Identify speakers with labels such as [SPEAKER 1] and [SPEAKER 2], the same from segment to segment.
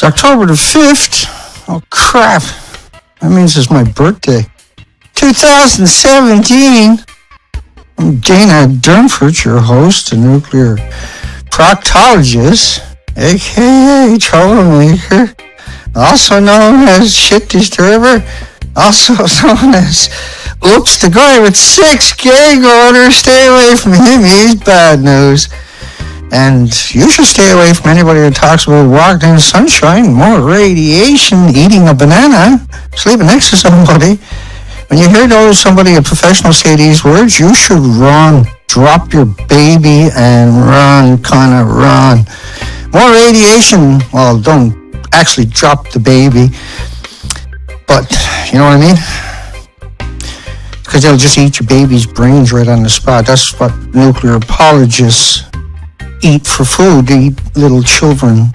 [SPEAKER 1] It's October the 5th. Oh, crap. That means it's my birthday. 2017. I'm Dana Durnford, your host, a nuclear proctologist, a.k.a. troublemaker, also known as shit disturber, also known as oops, the guy with 6 gag orders. Stay away from him, he's bad news. And you should stay away from anybody that talks about walking in the sunshine, more radiation, eating a banana, sleeping next to somebody. When you hear somebody, a professional, say these words, you should run. Drop your baby and run, kind of run. More radiation, well, don't actually drop the baby. But, you know what I mean? Because they'll just eat your baby's brains right on the spot. That's what nuclear apologists eat for food. They eat little children.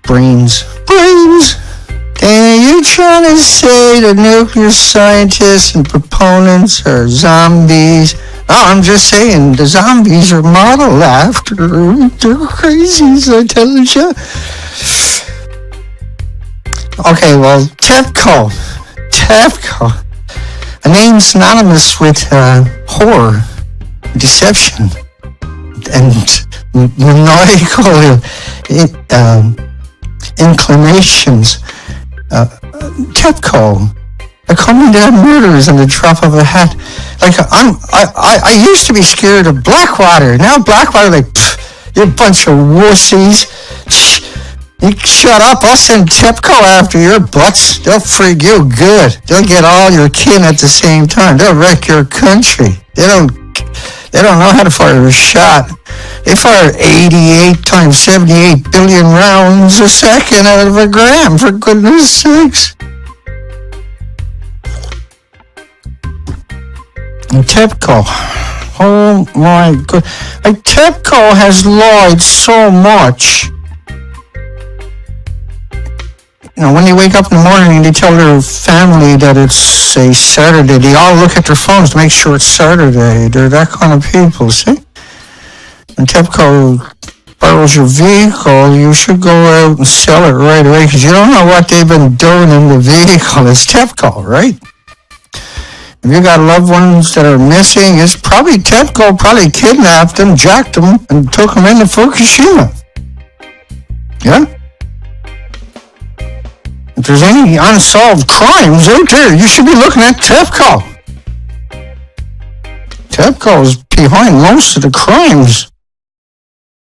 [SPEAKER 1] Brains. Dana, you trying to say the nuclear scientists and proponents are zombies? No, I'm just saying the zombies are modeled after. They're crazies, I tell you. Okay, well, Tepco. A name synonymous with horror, deception, and maniacal inclinations. Tepco, a company that murders in the drop of a hat. Like I used to be scared of Blackwater. Now Blackwater, like, you a bunch of wussies. You shut up. I'll send Tepco after your butts. They'll freak you good. They'll get all your kin at the same time. They'll wreck your country. They don't know how to fire a shot. They fire 88 times 78 billion rounds a second out of a gram, for goodness sakes. And Tepco. Oh my god. Like, Tepco has lied so much. You know, when they wake up in the morning and they tell their family that it's a Saturday, they all look at their phones to make sure it's Saturday. They're that kind of people, see? When Tepco borrows your vehicle, you should go out and sell it right away, because you don't know what they've been doing in the vehicle. It's Tepco, right? If you got loved ones that are missing, it's probably Tepco probably kidnapped them, jacked them, and took them into Fukushima. Yeah? If there's any unsolved crimes out there, you should be looking at Tepco. Tepco's behind most of the crimes.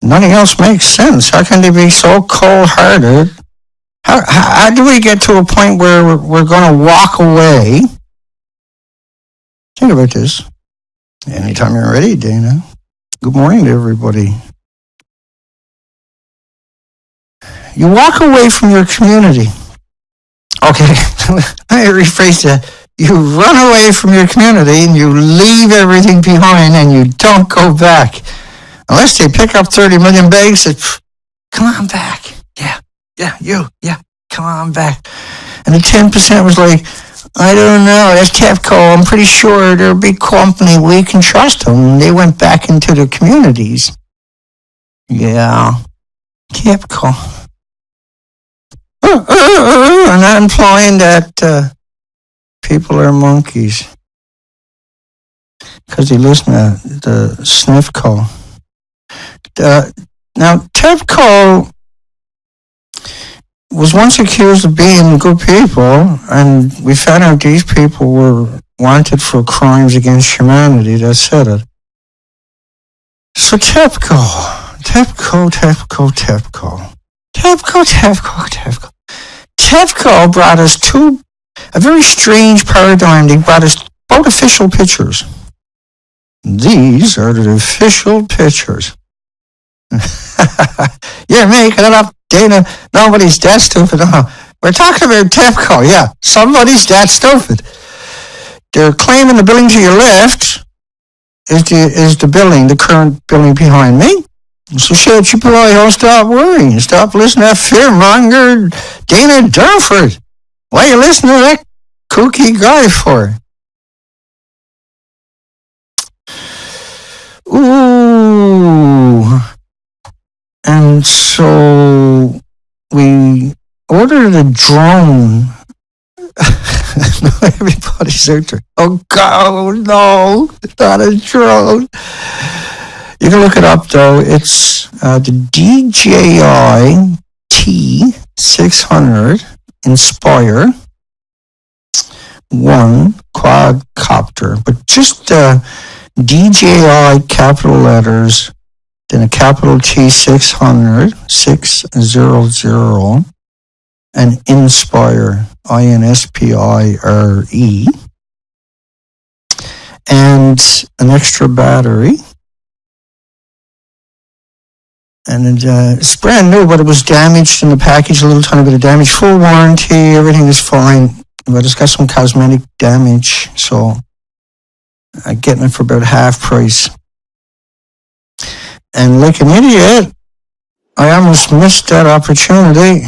[SPEAKER 1] Nothing else makes sense. How can they be so cold-hearted? How do we get to a point where we're going to walk away? Think about this. Anytime you're ready, Dana. Good morning to everybody. You walk away from your community. Okay, let me rephrase that. You run away from your community and you leave everything behind and you don't go back. Unless they pick up 30 million bags that, come on back. Yeah, come on back. And the 10% was like, I don't know, that's Tepco. I'm pretty sure they're a big company. We can trust them. And they went back into the communities. Yeah, Tepco. I'm not implying that people are monkeys, because they listen to the sniff call. Now, Tepco was once accused of being good people, and we found out these people were wanted for crimes against humanity. That said it. So Tepco brought us a very strange paradigm. They brought us both official pictures. These are the official pictures. You're making it up, Dana. Nobody's that stupid. We're talking about Tepco, yeah. Somebody's that stupid. They're claiming the building to your left is the building, the current building behind me. So shut your boy, stop worrying. Stop listening to that fearmonger Dana Durnford. Why are you listening to that kooky guy for? Ooh. And so we ordered a drone. Everybody's out there. Oh God, no, not a drone. You can look it up though. It's the DJI T600 Inspire 1 quadcopter, but just DJI capital letters, then a capital T600 600 and Inspire INSPIRE and an extra battery. And it's brand new, but it was damaged in the package, a little tiny bit of damage. Full warranty, everything is fine, but it's got some cosmetic damage, so I'm getting it for about half price. And like an idiot, I almost missed that opportunity.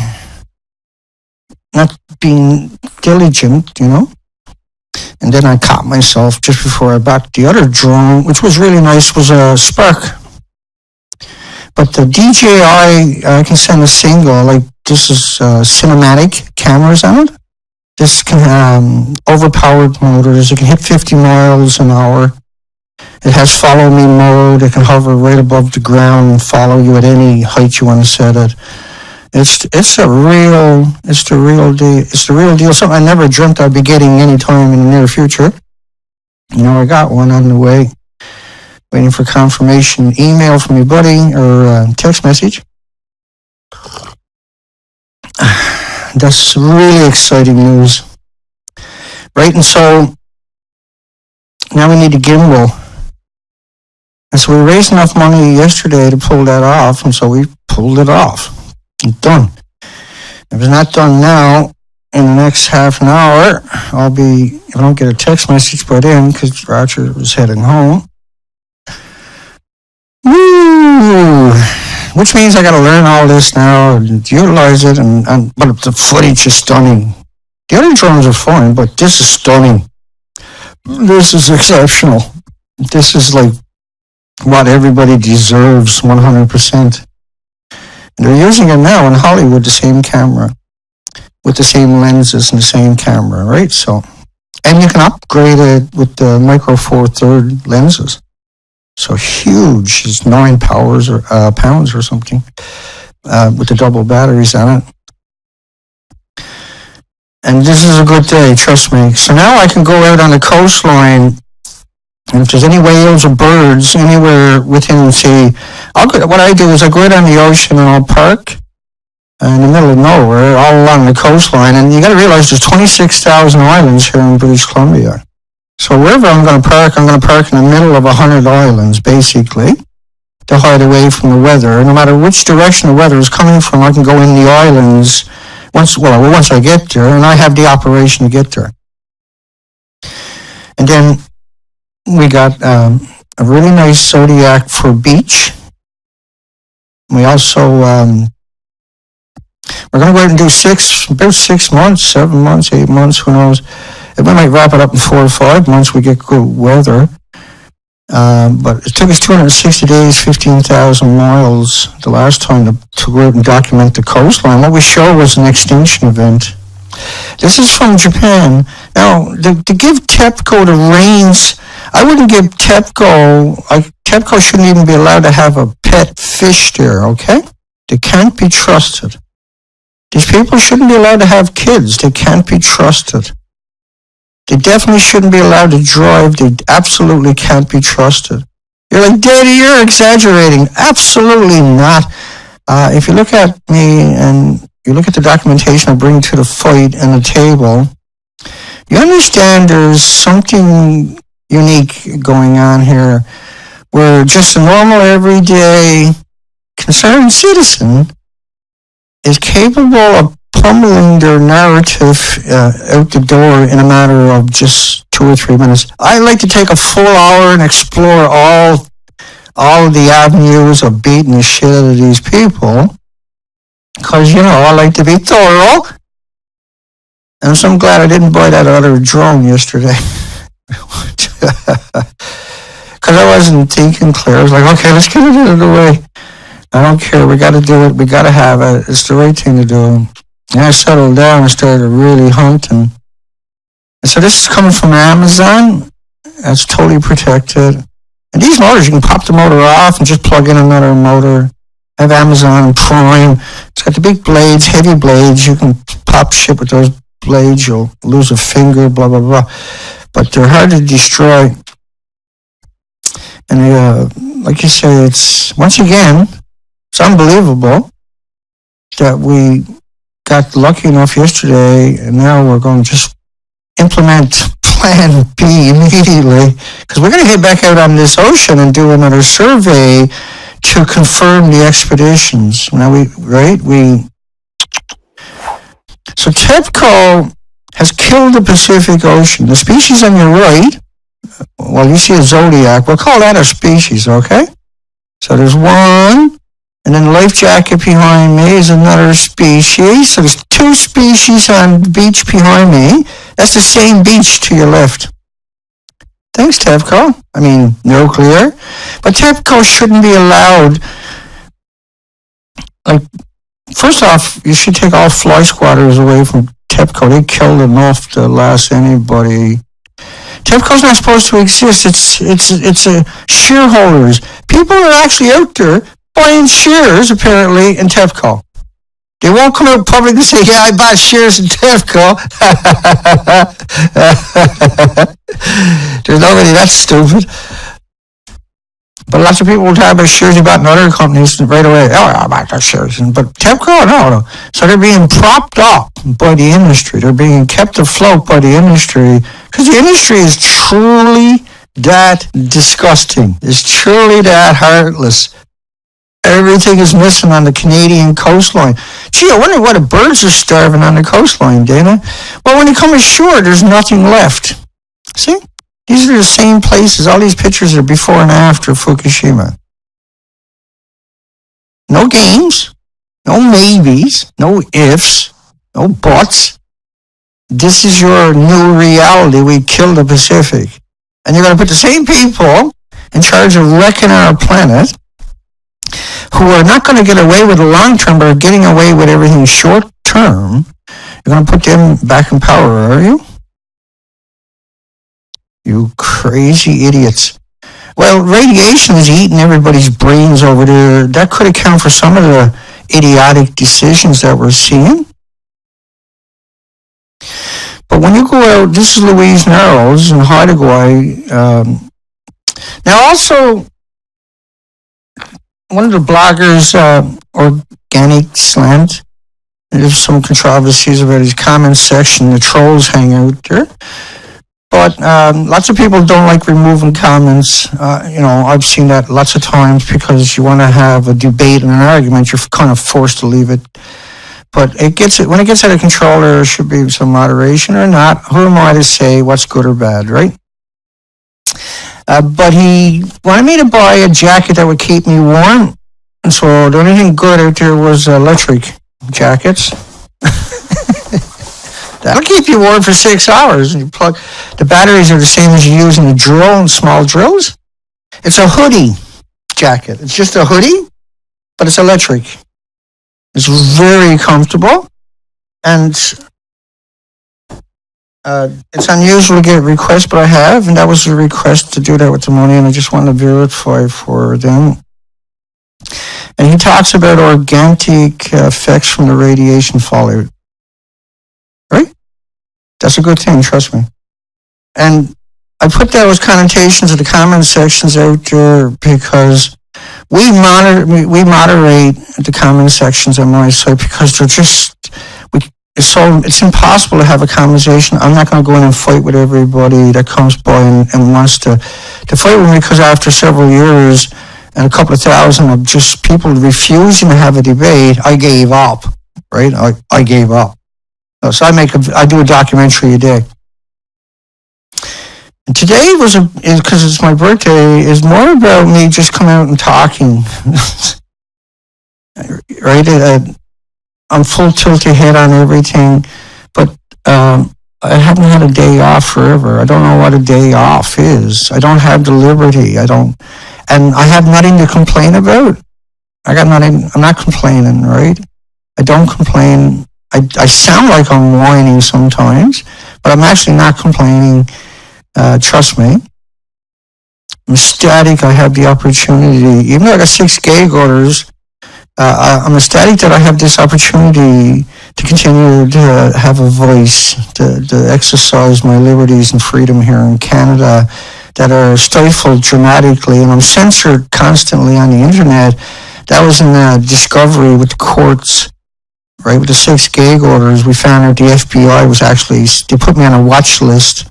[SPEAKER 1] Not being diligent, you know. And then I caught myself just before I bought the other drone, which was really nice, was a Spark. But the DJI, I can send a single, like this is cinematic cameras on it. This can have overpowered motors. It can hit 50 miles an hour. It has follow me mode. It can hover right above the ground and follow you at any height you want to set it. It's the real deal. Something I never dreamt I'd be getting anytime in the near future. You know, I got one on the way. Waiting for confirmation email from your buddy or text message. That's really exciting news. Right, and so now we need a gimbal. And so we raised enough money yesterday to pull that off, and so we pulled it off. It's done. If it's not done now, in the next half an hour, if I don't get a text message by then, because Roger was heading home. Woo! Which means I got to learn all this now and utilize it, but the footage is stunning. The other drones are fine, but this is stunning. This is exceptional. This is like what everybody deserves, 100%. And they're using it now in Hollywood, the same camera, with the same lenses and the same camera, right? So, and you can upgrade it with the micro four third lenses. So huge, it's 9 pounds or something, with the double batteries on it. And this is a good day, trust me. So now I can go out on the coastline, and if there's any whales or birds anywhere within, say, what I do is I go out on the ocean and I'll park in the middle of nowhere, all along the coastline. And you got to realize there's 26,000 islands here in British Columbia. So wherever I'm going to park in the middle of 100 islands, basically, to hide away from the weather. No matter which direction the weather is coming from, I can go in the islands once I get there, and I have the operation to get there. And then we got a really nice Zodiac for beach. We also, we're going to go ahead and do about 6 months, 7 months, 8 months, who knows. We might wrap it up in 4 or 5 months. We get good weather. But it took us 260 days, 15,000 miles the last time to go out and document the coastline. What we showed was an extinction event. This is from Japan. Now, to give Tepco the reins, I wouldn't give Tepco, Tepco shouldn't even be allowed to have a pet fish there, okay? They can't be trusted. These people shouldn't be allowed to have kids. They can't be trusted. They definitely shouldn't be allowed to drive. They absolutely can't be trusted. You're like, Daddy, you're exaggerating. Absolutely not. If you look at me and you look at the documentation I bring to the fight and the table, you understand there's something unique going on here where just a normal, everyday, concerned citizen is capable of pummeling their narrative out the door in a matter of just 2 or 3 minutes. I like to take a full hour and explore all the avenues of beating the shit out of these people, because, you know, I like to be thorough. And so I'm glad I didn't buy that other drone yesterday. Because I wasn't thinking clear. I was like, okay, let's get it out of the way. I don't care. We got to do it. We got to have it. It's the right thing to do. And I settled down and started really hunting. And so this is coming from Amazon. That's totally protected. And these motors, you can pop the motor off and just plug in another motor. I have Amazon Prime. It's got the big blades, heavy blades. You can pop shit with those blades. You'll lose a finger, blah, blah, blah. But they're hard to destroy. And like you say, it's, once again, it's unbelievable that we got lucky enough yesterday, and now we're going to just implement Plan B immediately, because we're going to head back out on this ocean and do another survey to confirm the expeditions. Now so Tepco has killed the Pacific Ocean. The species on your right, well, you see a zodiac. We'll call that a species, okay? So there's one, and then the life jacket behind me is another species. So there's two species on the beach behind me. That's the same beach to your left. Thanks, Tepco. I mean, nuclear. But Tepco shouldn't be allowed. Like, first off, you should take all fly squatters away from Tepco. They killed enough to last anybody. Tepco's not supposed to exist. It's shareholders. People are actually out there buying shares, apparently, in Tepco. They won't come out public and say, yeah, I bought shares in Tepco. There's nobody that stupid. But lots of people will talk about shares they bought in other companies right away. Oh, I bought those shares. But Tepco, no. So they're being propped up by the industry. They're being kept afloat by the industry, because the industry is truly that disgusting. It's truly that heartless. Everything is missing on the Canadian coastline. Gee, I wonder why the birds are starving on the coastline, Dana. Well, when you come ashore, there's nothing left. See? These are the same places. All these pictures are before and after Fukushima. No games, no maybes, no ifs, no buts. This is your new reality. We killed the Pacific. And you're going to put the same people in charge of wrecking our planet, who are not going to get away with the long term, but are getting away with everything short term. You're going to put them back in power, are you? You crazy idiots. Well, radiation is eating everybody's brains over there. That could account for some of the idiotic decisions that we're seeing. But when you go out, this is Louise Narrows in Hawaii. Now also, one of the bloggers, Organic Slant, there's some controversies about his comment section. The trolls hang out there. But lots of people don't like removing comments. I've seen that lots of times, because you want to have a debate and an argument, you're kind of forced to leave it. But when it gets out of control, there should be some moderation or not. Who am I to say what's good or bad, right? But he wanted me to buy a jacket that would keep me warm. And so the only thing good out there was electric jackets. That'll keep you warm for 6 hours. And the batteries are the same as you use in a drill and small drills. It's a hoodie jacket. It's just a hoodie, but it's electric. It's very comfortable. And it's unusual to get requests, but I have, and that was a request to do that with the money, and I just wanted to verify for them. And he talks about organic effects from the radiation fallout. Right? That's a good thing, trust me. And I put those connotations in the comment sections out there because we moderate the comment sections on my site, because they're just, it's impossible to have a conversation. I'm not going to go in and fight with everybody that comes by and wants to fight with me, because after several years and a couple of thousand of just people refusing to have a debate, I gave up, right? I gave up. So I do a documentary a day. And today because it's my birthday, is more about me just coming out and talking. Right? I'm full tilt ahead on everything, but I haven't had a day off forever. I don't know what a day off is. I don't have the liberty. And I have nothing to complain about. I got nothing. I'm not complaining, right? I don't complain. I sound like I'm whining sometimes, but I'm actually not complaining. Trust me. I'm ecstatic I have the opportunity, even though I got 6 gag orders, I'm ecstatic that I have this opportunity to continue to have a voice, to exercise my liberties and freedom here in Canada that are stifled dramatically, and I'm censored constantly on the internet. That was in the discovery with the courts, right? With the 6 gag orders, we found out the FBI was actually, they put me on a watch list,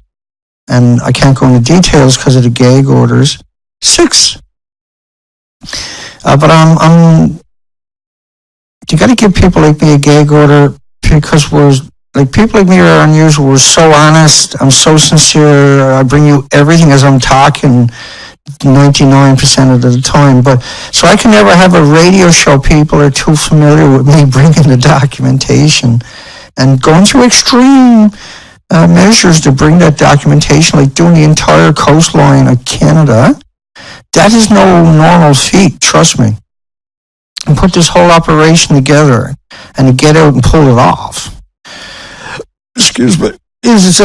[SPEAKER 1] and I can't go into details because of the gag orders. 6. But you got to give people like me a gag order, because people like me are unusual. We're so honest. I'm so sincere. I bring you everything as I'm talking 99% of the time. But so I can never have a radio show. People are too familiar with me bringing the documentation and going through extreme measures to bring that documentation, like doing the entire coastline of Canada. That is no normal feat, trust me. And put this whole operation together and to get out and pull it off. Excuse me. It's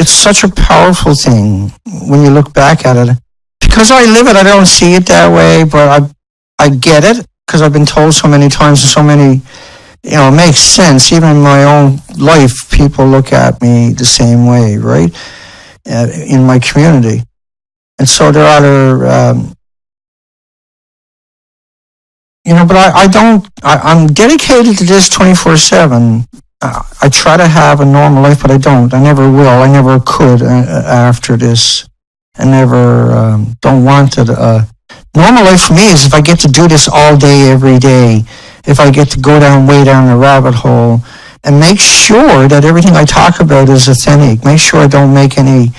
[SPEAKER 1] such a powerful thing when you look back at it. Because I live it, I don't see it that way, but I get it because I've been told so many times and so many, it makes sense. Even in my own life, people look at me the same way, right? In my community. And so there are, but I'm dedicated to this 24/7. I try to have a normal life, but I don't. I never will. I never could after this. I never don't want it. Normal life for me is if I get to do this all day, every day. If I get to go way down the rabbit hole and make sure that everything I talk about is authentic. Make sure I don't make any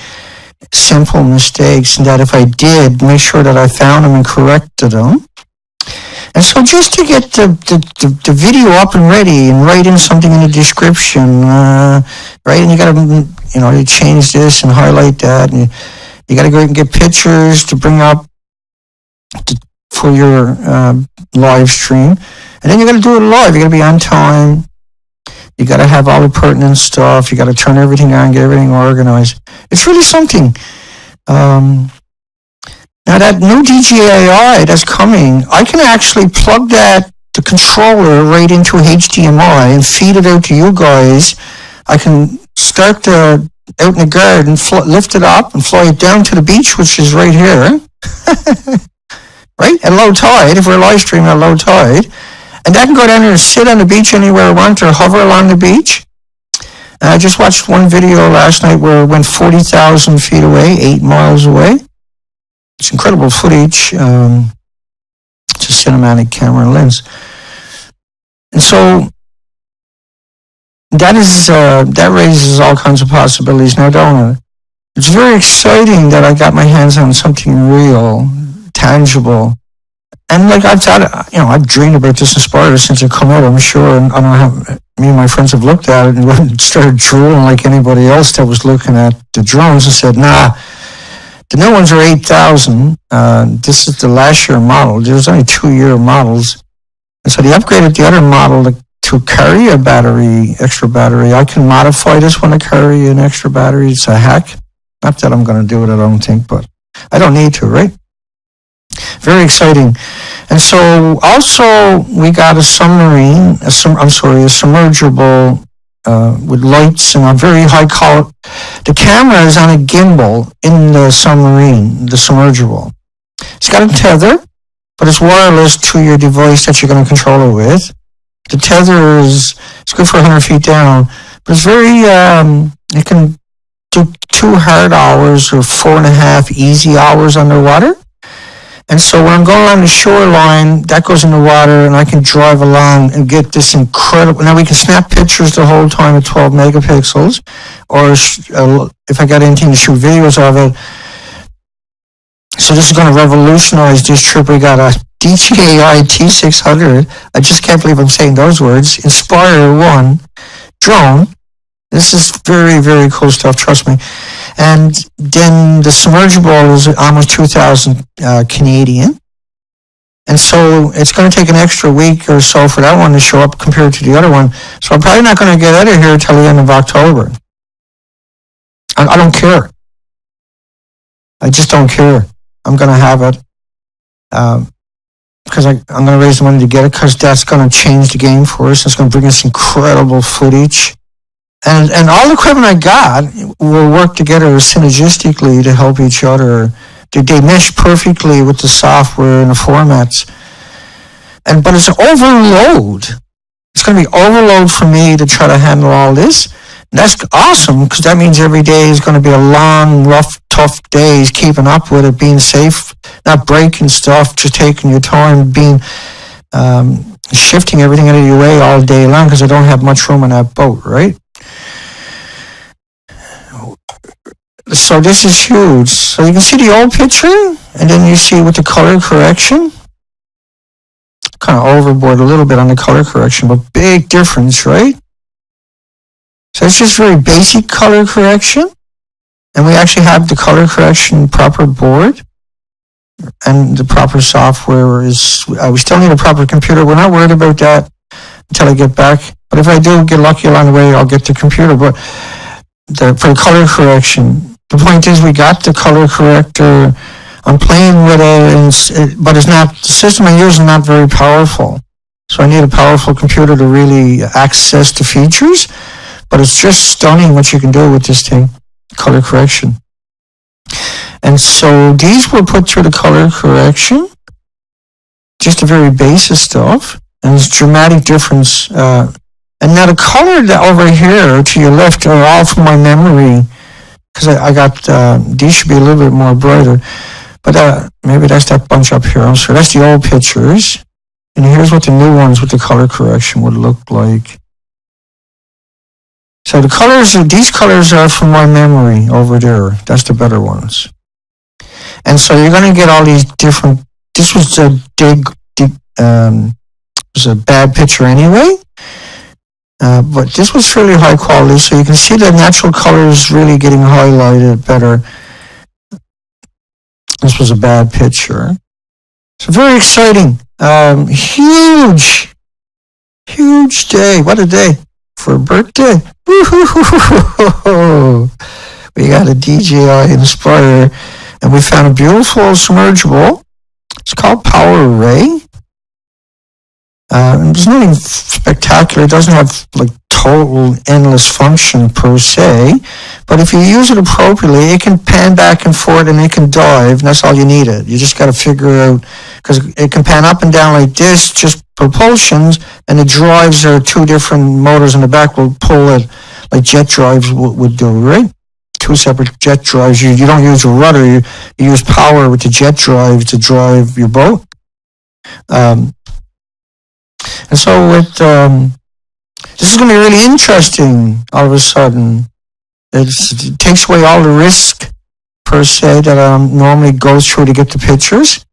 [SPEAKER 1] simple mistakes, and that if I did, make sure that I found them and corrected them. And so just to get the video up and ready and write in something in the description, right? And you got to, you change this and highlight that, and you got to go and get pictures to bring up for your live stream. And then you got to do it live. You got to be on time. You got to have all the pertinent stuff. You got to turn everything on, get everything organized. It's really something. Now that new DJI that's coming, I can actually plug the controller right into HDMI and feed it out to you guys. I can start out in the garden, lift it up and fly it down to the beach, which is right here. Right? At low tide, if we're live streaming at low tide. And I can go down there and sit on the beach anywhere I want or hover along the beach. I just watched one video last night where it went 40,000 feet away, 8 miles away. It's incredible footage. It's a cinematic camera lens. And so that raises all kinds of possibilities now, don't it? It's very exciting that I got my hands on something real, tangible. And like I've thought, I've dreamed about this Inspire since it come out, I'm sure. And I don't have, me and my friends have looked at it and started drooling like anybody else that was looking at the drones and said, nah, the new ones are 8,000. This is the last year model. There's only 2-year models. And so they upgraded the other model to carry a battery, extra battery. I can modify this one to carry an extra battery. It's a hack. Not that I'm going to do it, I don't think, but I don't need to, right? Very exciting. And so also we got a submarine, a submergible with lights and a very high quality. The camera is on a gimbal in the submarine, the submergible. It's got a tether, but it's wireless to your device that you're going to control it with. The tether it's good for 100 feet down, but it's very, it can do 2 hard hours or 4.5 easy hours underwater. And so when I'm going along the shoreline, that goes in the water and I can drive along and get this incredible. Now we can snap pictures the whole time at 12 megapixels, or if I got anything to shoot videos of it. So this is going to revolutionize this trip. We got a DJI T600. I just can't believe I'm saying those words. Inspire 1 drone. This is very, very cool stuff, trust me. And then the submergible is almost 2,000 Canadian. And so it's going to take an extra week or so for that one to show up compared to the other one. So I'm probably not going to get out of here until the end of October. I don't care. I just don't care. I'm going to have it because I'm going to raise the money to get it, because that's going to change the game for us. It's going to bring us incredible footage. And all the equipment I got will work together synergistically to help each other. They mesh perfectly with the software and the formats. But it's overload. It's going to be overload for me to try to handle all this. And that's awesome, because that means every day is going to be a long, rough, tough days, keeping up with it, being safe, not breaking stuff, just taking your time, being shifting everything out of your way all day long, because I don't have much room on that boat, right? So this is huge. So you can see the old picture, and then you see with the color correction. Kind of overboard a little bit on the color correction, but big difference, right? So it's just very basic color correction. And we actually have the color correction proper board. And the proper software is, we still need a proper computer. We're not worried about that until I get back. But if I do get lucky along the way, I'll get the computer. But for the color correction, the point is we got the color corrector. I'm playing with it, but it's not, the system I use is not very powerful. So I need a powerful computer to really access the features. But it's just stunning what you can do with this thing, color correction. And so these were put through the color correction, just the very basic stuff. And it's dramatic difference. And now the color that over here to your left are all from my memory, because I got, these should be a little bit more brighter. But maybe that's that bunch up here. So that's the old pictures. And here's what the new ones with the color correction would look like. So the colors, these colors are from my memory over there. That's the better ones. And so you're going to get all these different, this was a was a bad picture anyway. But this was fairly high quality. So you can see the natural colors really getting highlighted better. This was a bad picture. So very exciting. Huge day. What a day for a birthday. Woo-hoo-hoo-hoo-hoo-hoo. We got a DJI Inspire, and we found a beautiful submergible. It's called Power Ray. There's nothing spectacular. It doesn't have like total endless function per se, but if you use it appropriately, it can pan back and forth and it can dive, and that's all you need it. You just got to figure out, because it can pan up and down like this, just propulsions, and the drives are two different motors in the back will pull it like jet drives would do, right? Two separate jet drives. You don't use a rudder, you use power with the jet drive to drive your boat. And so with this is going to be really interesting all of a sudden. It takes away all the risk, per se, that I normally go through to get the pictures.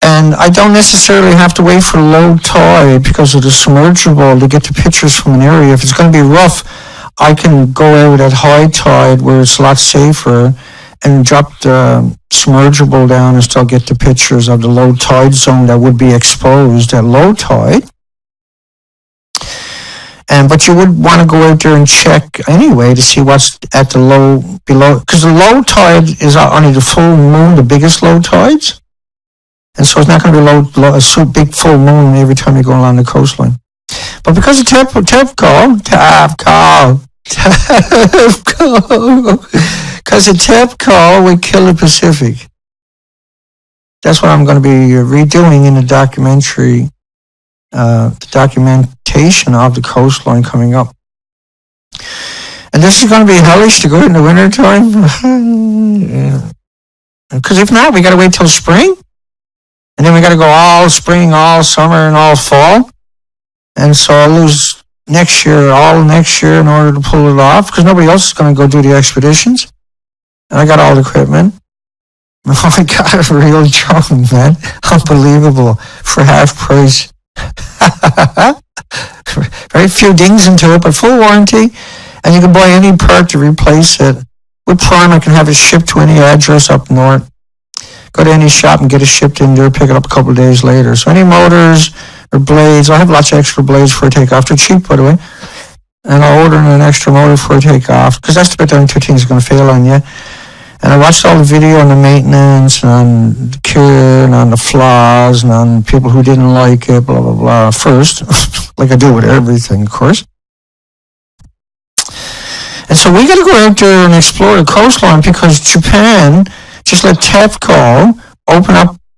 [SPEAKER 1] And I don't necessarily have to wait for low tide because of the submergible to get the pictures from an area. If it's going to be rough, I can go out at high tide where it's a lot safer and drop the submergible down and still get the pictures of the low tide zone that would be exposed at low tide. But you would want to go out there and check anyway to see what's at the low below, because the low tide is only the full moon, the biggest low tides. And so it's not going to be a big full moon every time you go along the coastline. But because of Tepco, because of Tepco, we kill the Pacific. That's what I'm going to be redoing in the documentary, the documentation of the coastline coming up. And this is going to be hellish to go in the wintertime. Because if not, we got to wait till spring. And then we got to go all spring, all summer, and all fall. And so I'll lose all next year in order to pull it off, because nobody else is going to go do the expeditions. And I got all the equipment. Oh, I got a real drone, man. Unbelievable. For half price. Very few dings into it, but full warranty. And you can buy any part to replace it. With Prime, I can have it shipped to any address up north. go to any shop and get it shipped in there, pick it up a couple of days later. So any motors or blades, I have lots of extra blades for a takeoff. They're cheap, by the way. And I'll order an extra motor for a takeoff, because that's about the only two things going to fail on you. And I watched all the video on the maintenance, and on the cure, and on the flaws, and on people who didn't like it, blah, blah, blah, first, like I do with everything, of course. And so we got to go out there and explore the coastline, because Japan just let Tepco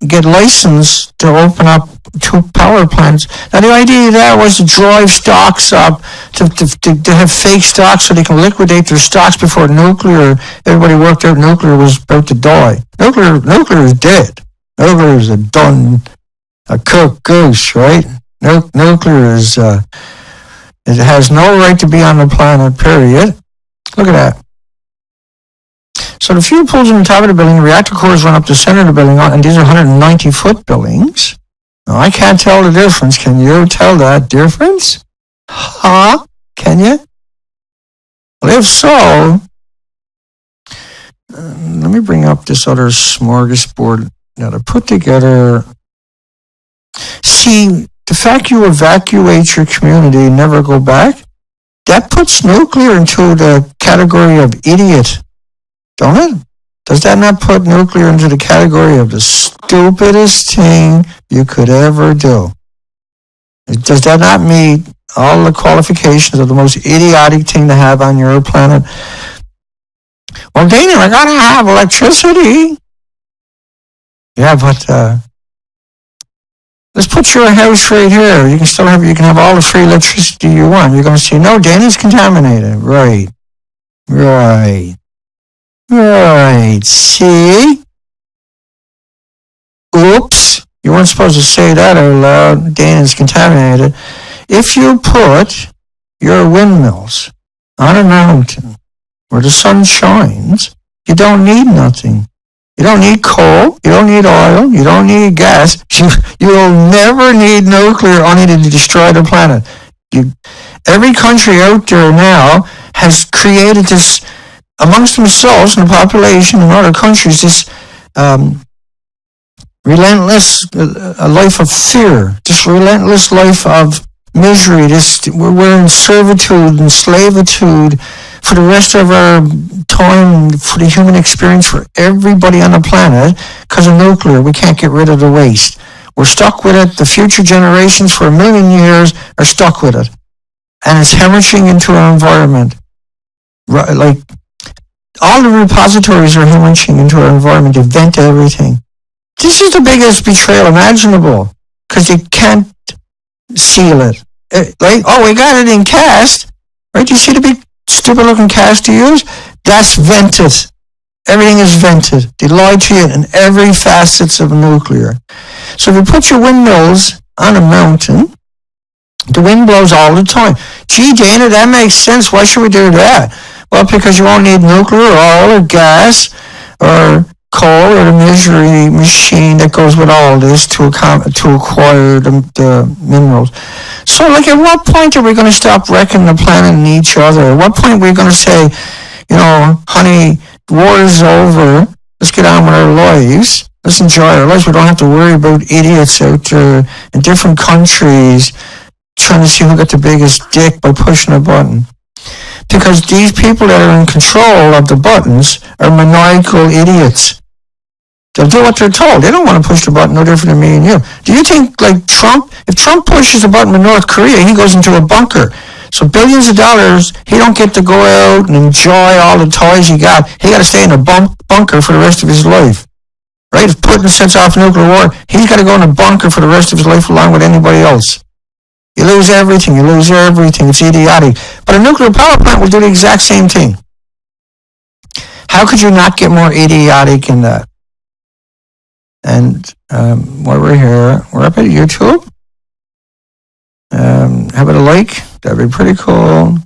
[SPEAKER 1] get license to open up 2 power plants. Now the idea there was to drive stocks up, to have fake stocks so they can liquidate their stocks before nuclear. Everybody worked out nuclear was about to die. Nuclear is dead. Nuclear is a cooked goose, right? Nuclear is, it has no right to be on the planet, period. Look at that. So the fuel pools on the top of the building, the reactor cores run up the center of the building, and these are 190-foot buildings. Now, I can't tell the difference. Can you tell that difference? Huh? Can you? Well, if so, let me bring up this other smorgasbord that I put together. See, the fact you evacuate your community and never go back, that puts nuclear into the category of idiot, don't it? Does that not put nuclear into the category of the stupidest thing you could ever do? Does that not meet all the qualifications of the most idiotic thing to have on your planet? Well, Dana, I gotta have electricity. Yeah, but let's put your house right here. You can have all the free electricity you want. You're gonna say, no, Dana's contaminated. Right. See? Oops. You weren't supposed to say that out loud. Dana's contaminated. If you put your windmills on a mountain where the sun shines, you don't need nothing. You don't need coal. You don't need oil. You don't need gas. You'll never need nuclear only to destroy the planet. Every country out there now has created this, amongst themselves and the population in other countries, this relentless life of fear, this relentless life of misery. We're in servitude and slavitude for the rest of our time, for the human experience, for everybody on the planet, because of nuclear. We can't get rid of the waste. We're stuck with it. The future generations for 1 million years are stuck with it. And it's hemorrhaging into our environment. Like, all the repositories are hemorrhaging into our environment. They vent everything. This is the biggest betrayal imaginable, because you can't seal it. Like, oh, we got it in cast, right? You see the big stupid looking cast you use? That's vented. Everything is vented. They lie to you in every facets of nuclear. So if you put your windmills on a mountain, the wind blows all the time. Gee, Dana, that makes sense. Why should we do that? Well, because you won't need nuclear or oil or gas or coal or the misery machine that goes with all this to acquire the minerals. So, like, at what point are we going to stop wrecking the planet and each other? At what point are we going to say, honey, war is over. Let's get on with our lives. Let's enjoy our lives. We don't have to worry about idiots out there in different countries trying to see who got the biggest dick by pushing a button. Because these people that are in control of the buttons are maniacal idiots. They'll do what they're told. They don't want to push the button no different than me and you. Do you think, like Trump, if Trump pushes the button in North Korea, he goes into a bunker. So billions of dollars, he don't get to go out and enjoy all the toys he got. He got to stay in a bunker for the rest of his life. Right? If Putin sets off a nuclear war, he's got to go in a bunker for the rest of his life along with anybody else. You lose everything. It's idiotic. But a nuclear power plant will do the exact same thing. How could you not get more idiotic in that? And while we're here, we're up at YouTube. How about a like? That'd be pretty cool.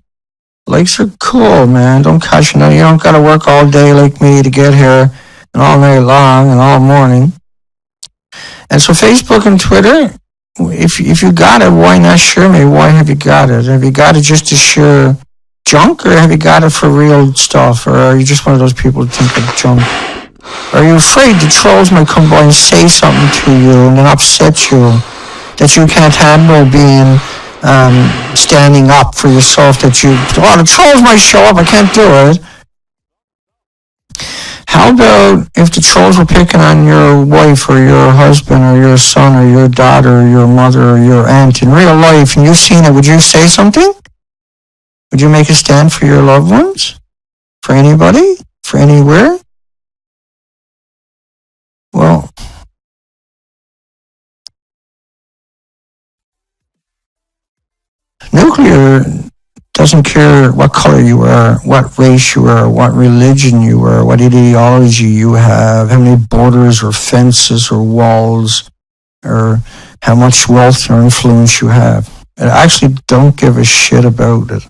[SPEAKER 1] Likes are cool, man. Don't catch you. You don't got to work all day like me to get here, and all night long, and all morning. And so Facebook and Twitter, if you got it, why not share me? Why have you got it? Have you got it just to share junk, or have you got it for real stuff? Or are you just one of those people who think of junk? Are you afraid the trolls might come by and say something to you and then upset you, that you can't handle being standing up for yourself, that the trolls might show up, I can't do it. How about if the trolls were picking on your wife or your husband or your son or your daughter or your mother or your aunt in real life and you've seen it, would you say something? Would you make a stand for your loved ones? For anybody? For anywhere? Well, nuclear doesn't care what color you are, what race you are, what religion you are, what ideology you have, how many borders or fences or walls, or how much wealth or influence you have. It actually don't give a shit about it.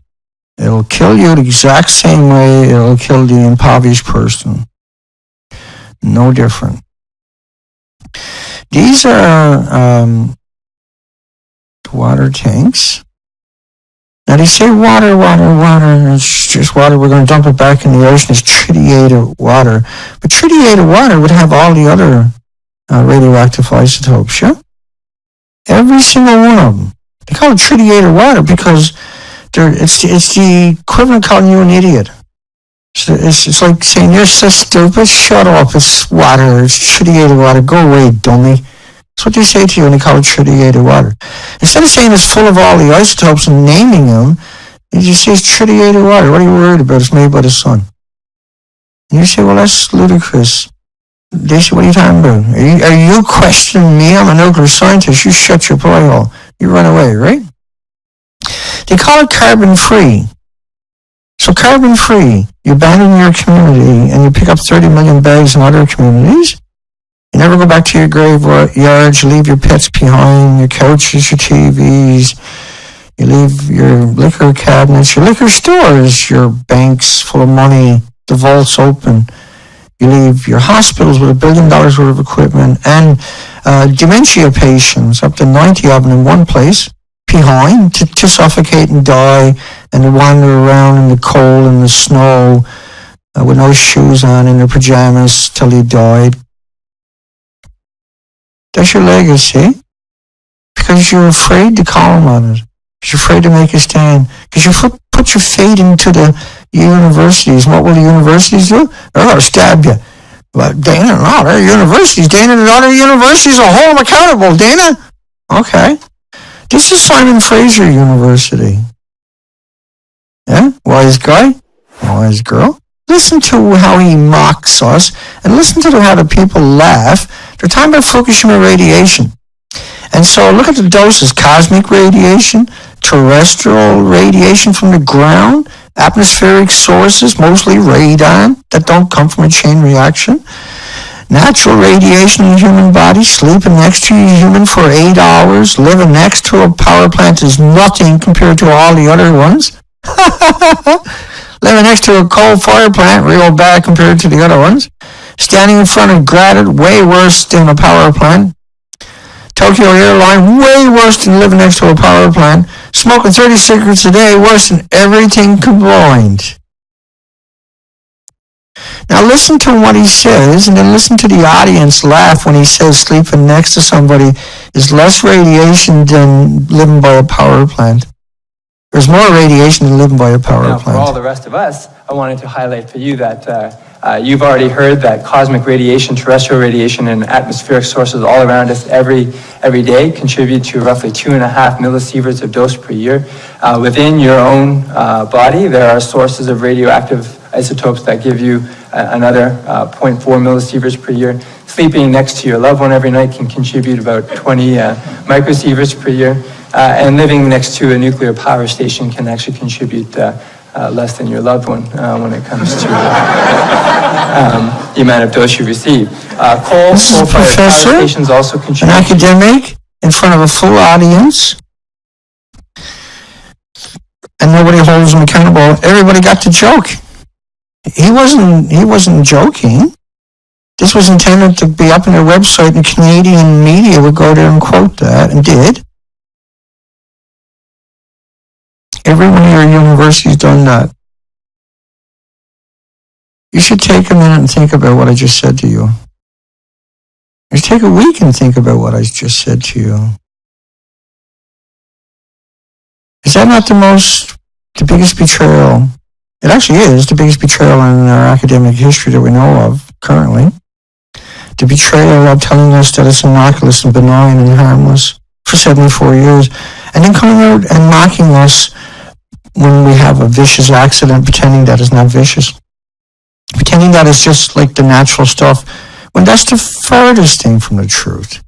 [SPEAKER 1] It'll kill you the exact same way it'll kill the impoverished person. No different. These are water tanks. Now they say water, it's just water, we're going to dump it back in the ocean, it's tritiated water. But tritiated water would have all the other radioactive isotopes, yeah? Every single one of them. They call it tritiated water because it's the equivalent of calling you an idiot. So it's like saying, you're so stupid, shut up, it's water, it's tritiated water, go away, dummy. That's what they say to you when they call it tritiated water. Instead of saying it's full of all the isotopes and naming them, you just say it's tritiated water. What are you worried about? It's made by the sun. And you say, well, that's ludicrous. They say, what are you talking about? Are you questioning me? I'm a nuclear scientist. You shut your pie hole. You run away, right? They call it carbon-free. So carbon-free, you abandon your community and you pick up 30 million bags in other communities. You never go back to your graveyards, you leave your pets behind, your couches, your TVs, you leave your liquor cabinets, your liquor stores, your banks full of money, the vaults open. You leave your hospitals with $1 billion worth of equipment and dementia patients, up to 90 of them in one place, behind to suffocate and die and to wander around in the cold and the snow with no shoes on in their pajamas till they died. That's your legacy. Because you're afraid to call them on it. Because you're afraid to make a stand. Because you put your fate into the universities. And what will the universities do? They're going to stab you. But Dana, no, they're universities. Dana, the other universities will hold them accountable. Dana? Okay. This is Simon Fraser University. Yeah? Wise guy? Wise girl? Listen to how he mocks us, and listen to how the people laugh. They're talking about Fukushima radiation. And so look at the doses: cosmic radiation, terrestrial radiation from the ground, atmospheric sources, mostly radon, that don't come from a chain reaction, natural radiation in the human body, sleeping next to your human for 8 hours, living next to a power plant is nothing compared to all the other ones. Living next to a coal fire plant, real bad compared to the other ones. Standing in front of granite, way worse than a power plant. Tokyo Airline, way worse than living next to a power plant. Smoking 30 cigarettes a day, worse than everything combined. Now listen to what he says, and then listen to the audience laugh when he says sleeping next to somebody is less radiation than living by a power plant. There's more radiation than living by a power plant.
[SPEAKER 2] For all the rest of us, I wanted to highlight for you that you've already heard that cosmic radiation, terrestrial radiation, and atmospheric sources all around us every day contribute to roughly 2.5 millisieverts of dose per year. Within your own body, there are sources of radioactive isotopes that give you another 0.4 millisieverts per year. Sleeping next to your loved one every night can contribute about 20 microsieverts per year. And living next to a nuclear power station can actually contribute less than your loved one when it comes to the amount of dose you receive. Coal-fired power stations also contribute.
[SPEAKER 1] An academic in front of a full audience, and nobody holds him accountable. Everybody got the joke. He wasn't joking. This was intended to be up on their website, and Canadian media would go there and quote that, and did. Every one of your universities done that. You should take a minute and think about what I just said to you. You should take a week and think about what I just said to you. Is that not the biggest betrayal? It actually is the biggest betrayal in our academic history that we know of currently. The betrayal of telling us that it's innocuous and benign and harmless for 74 years, and then coming out and mocking us when we have a vicious accident, pretending that it's not vicious. Pretending that it's just like the natural stuff, when that's the furthest thing from the truth.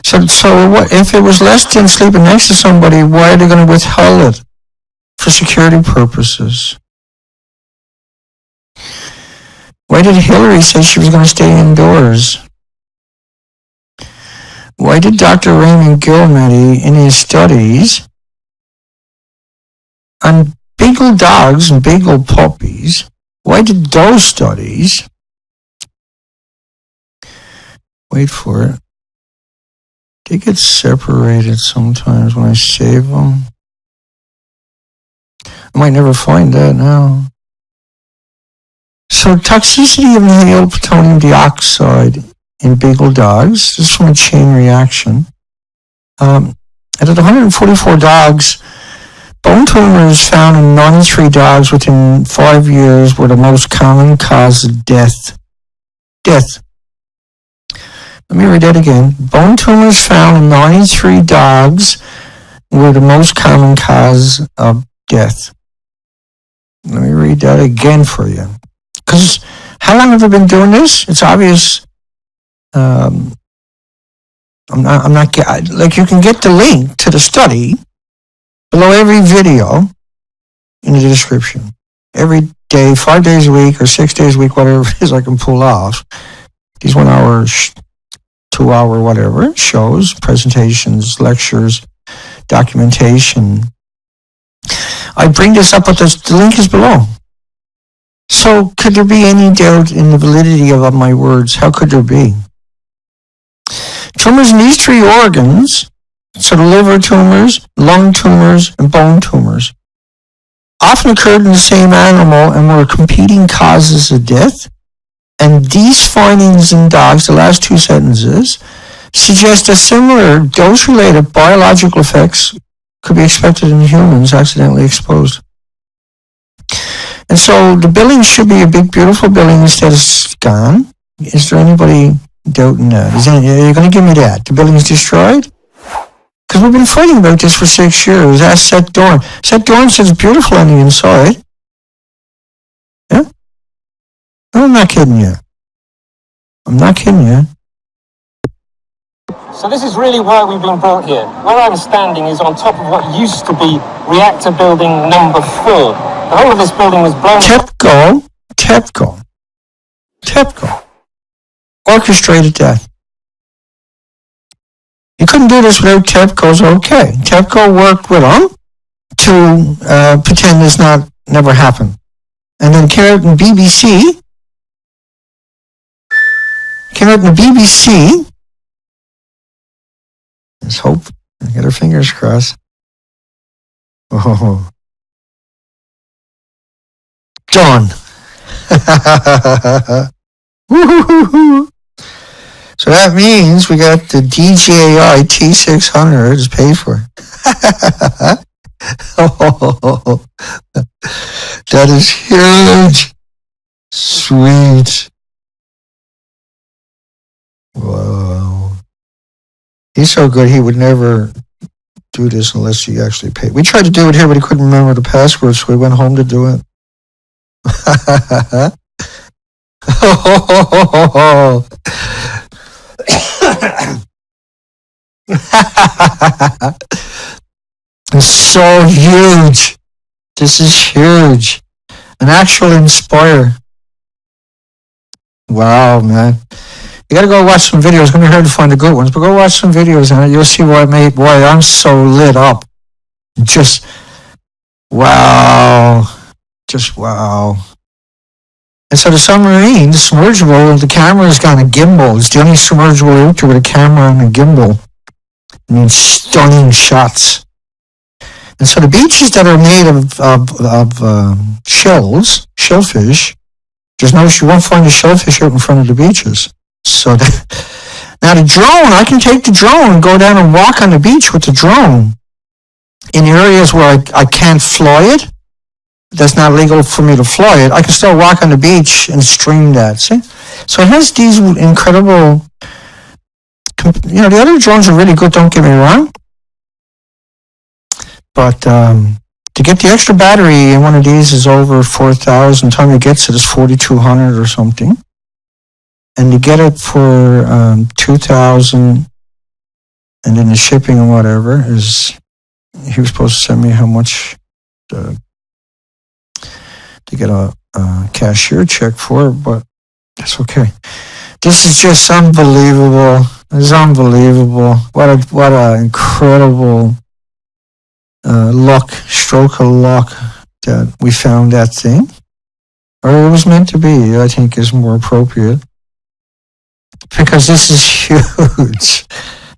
[SPEAKER 1] So what if it was less than sleeping next to somebody? Why are they going to withhold it? For security purposes. Why did Hillary say she was going to stay indoors? Why did Dr. Raymond Gilmedy, in his studies on beagle dogs and beagle puppies, why did those studies, wait for it, they get separated sometimes when I save them. I might never find that now. So toxicity of inhaled plutonium dioxide in beagle dogs, this is from a chain reaction. Out of 144 dogs, bone tumors found in 93 dogs within 5 years were the most common cause of death. Death. Let me read that again. Bone tumors found in 93 dogs were the most common cause of death. Let me read that again for you. Because how long have I been doing this? It's obvious. I'm not, like you can get the link to the study below every video in the description. Every day, 5 days a week or 6 days a week, whatever it is I can pull off. These 1 hour, 2 hour, whatever, shows, presentations, lectures, documentation. I bring this up, but the link is below. So could there be any doubt in the validity of my words? How could there be? Tumors in these three organs, so the liver tumors, lung tumors, and bone tumors, often occurred in the same animal and were competing causes of death. And these findings in dogs, the last two sentences, suggest that similar dose-related biological effects could be expected in humans accidentally exposed. And so the building should be a big, beautiful building instead of gone. Is there anybody doubting that? Are you going to give me that? The building is destroyed? Because we've been fighting about this for 6 years. Ask Seth Dorn. Seth Dorn says it's beautiful on the inside. Yeah? No, I'm not kidding you. I'm not kidding you.
[SPEAKER 3] So this is really why we've been brought here. Where I'm standing is on top of what used to be reactor building number 4. The whole of this building was blown...
[SPEAKER 1] Tepco. Orchestrated that. You couldn't do this without Tepco's okay. Tepco worked with them to pretend this never happened. And then came out in BBC. Let's hope. Get our fingers crossed. Oh. Done. So that means we got the DJI T600 is paid for. Oh, that is huge. Sweet. Wow. He's so good, he would never do this unless he actually paid. We tried to do it here, but he couldn't remember the password, so we went home to do it. It's so huge. This is huge. An actual Inspire. Wow, man. You gotta go watch some videos. It's gonna be hard to find the good ones, but go watch some videos and you'll see why I'm so lit up. Just wow. Just wow. And so the submarine, the submergible, the camera is kind of gimbal. It's the only submergible out there with a camera and a gimbal. I mean, stunning shots. And so the beaches that are made of shellfish, you won't find the shellfish out in front of the beaches. So now the drone, I can take the drone and go down and walk on the beach with the drone in areas where I can't fly it. That's not legal for me to fly it. I can still walk on the beach and stream that. See? So it has these incredible, the other drones are really good, don't get me wrong. But to get the extra battery in one of these is over 4,000. The time you get it is 4,200 or something. And to get it for 2,000, and then the shipping and whatever is, he was supposed to send me how much to get a cashier check for, but that's okay. This is just unbelievable. It's unbelievable. What a incredible stroke of luck that we found that thing. Or it was meant to be, I think is more appropriate. Because this is huge.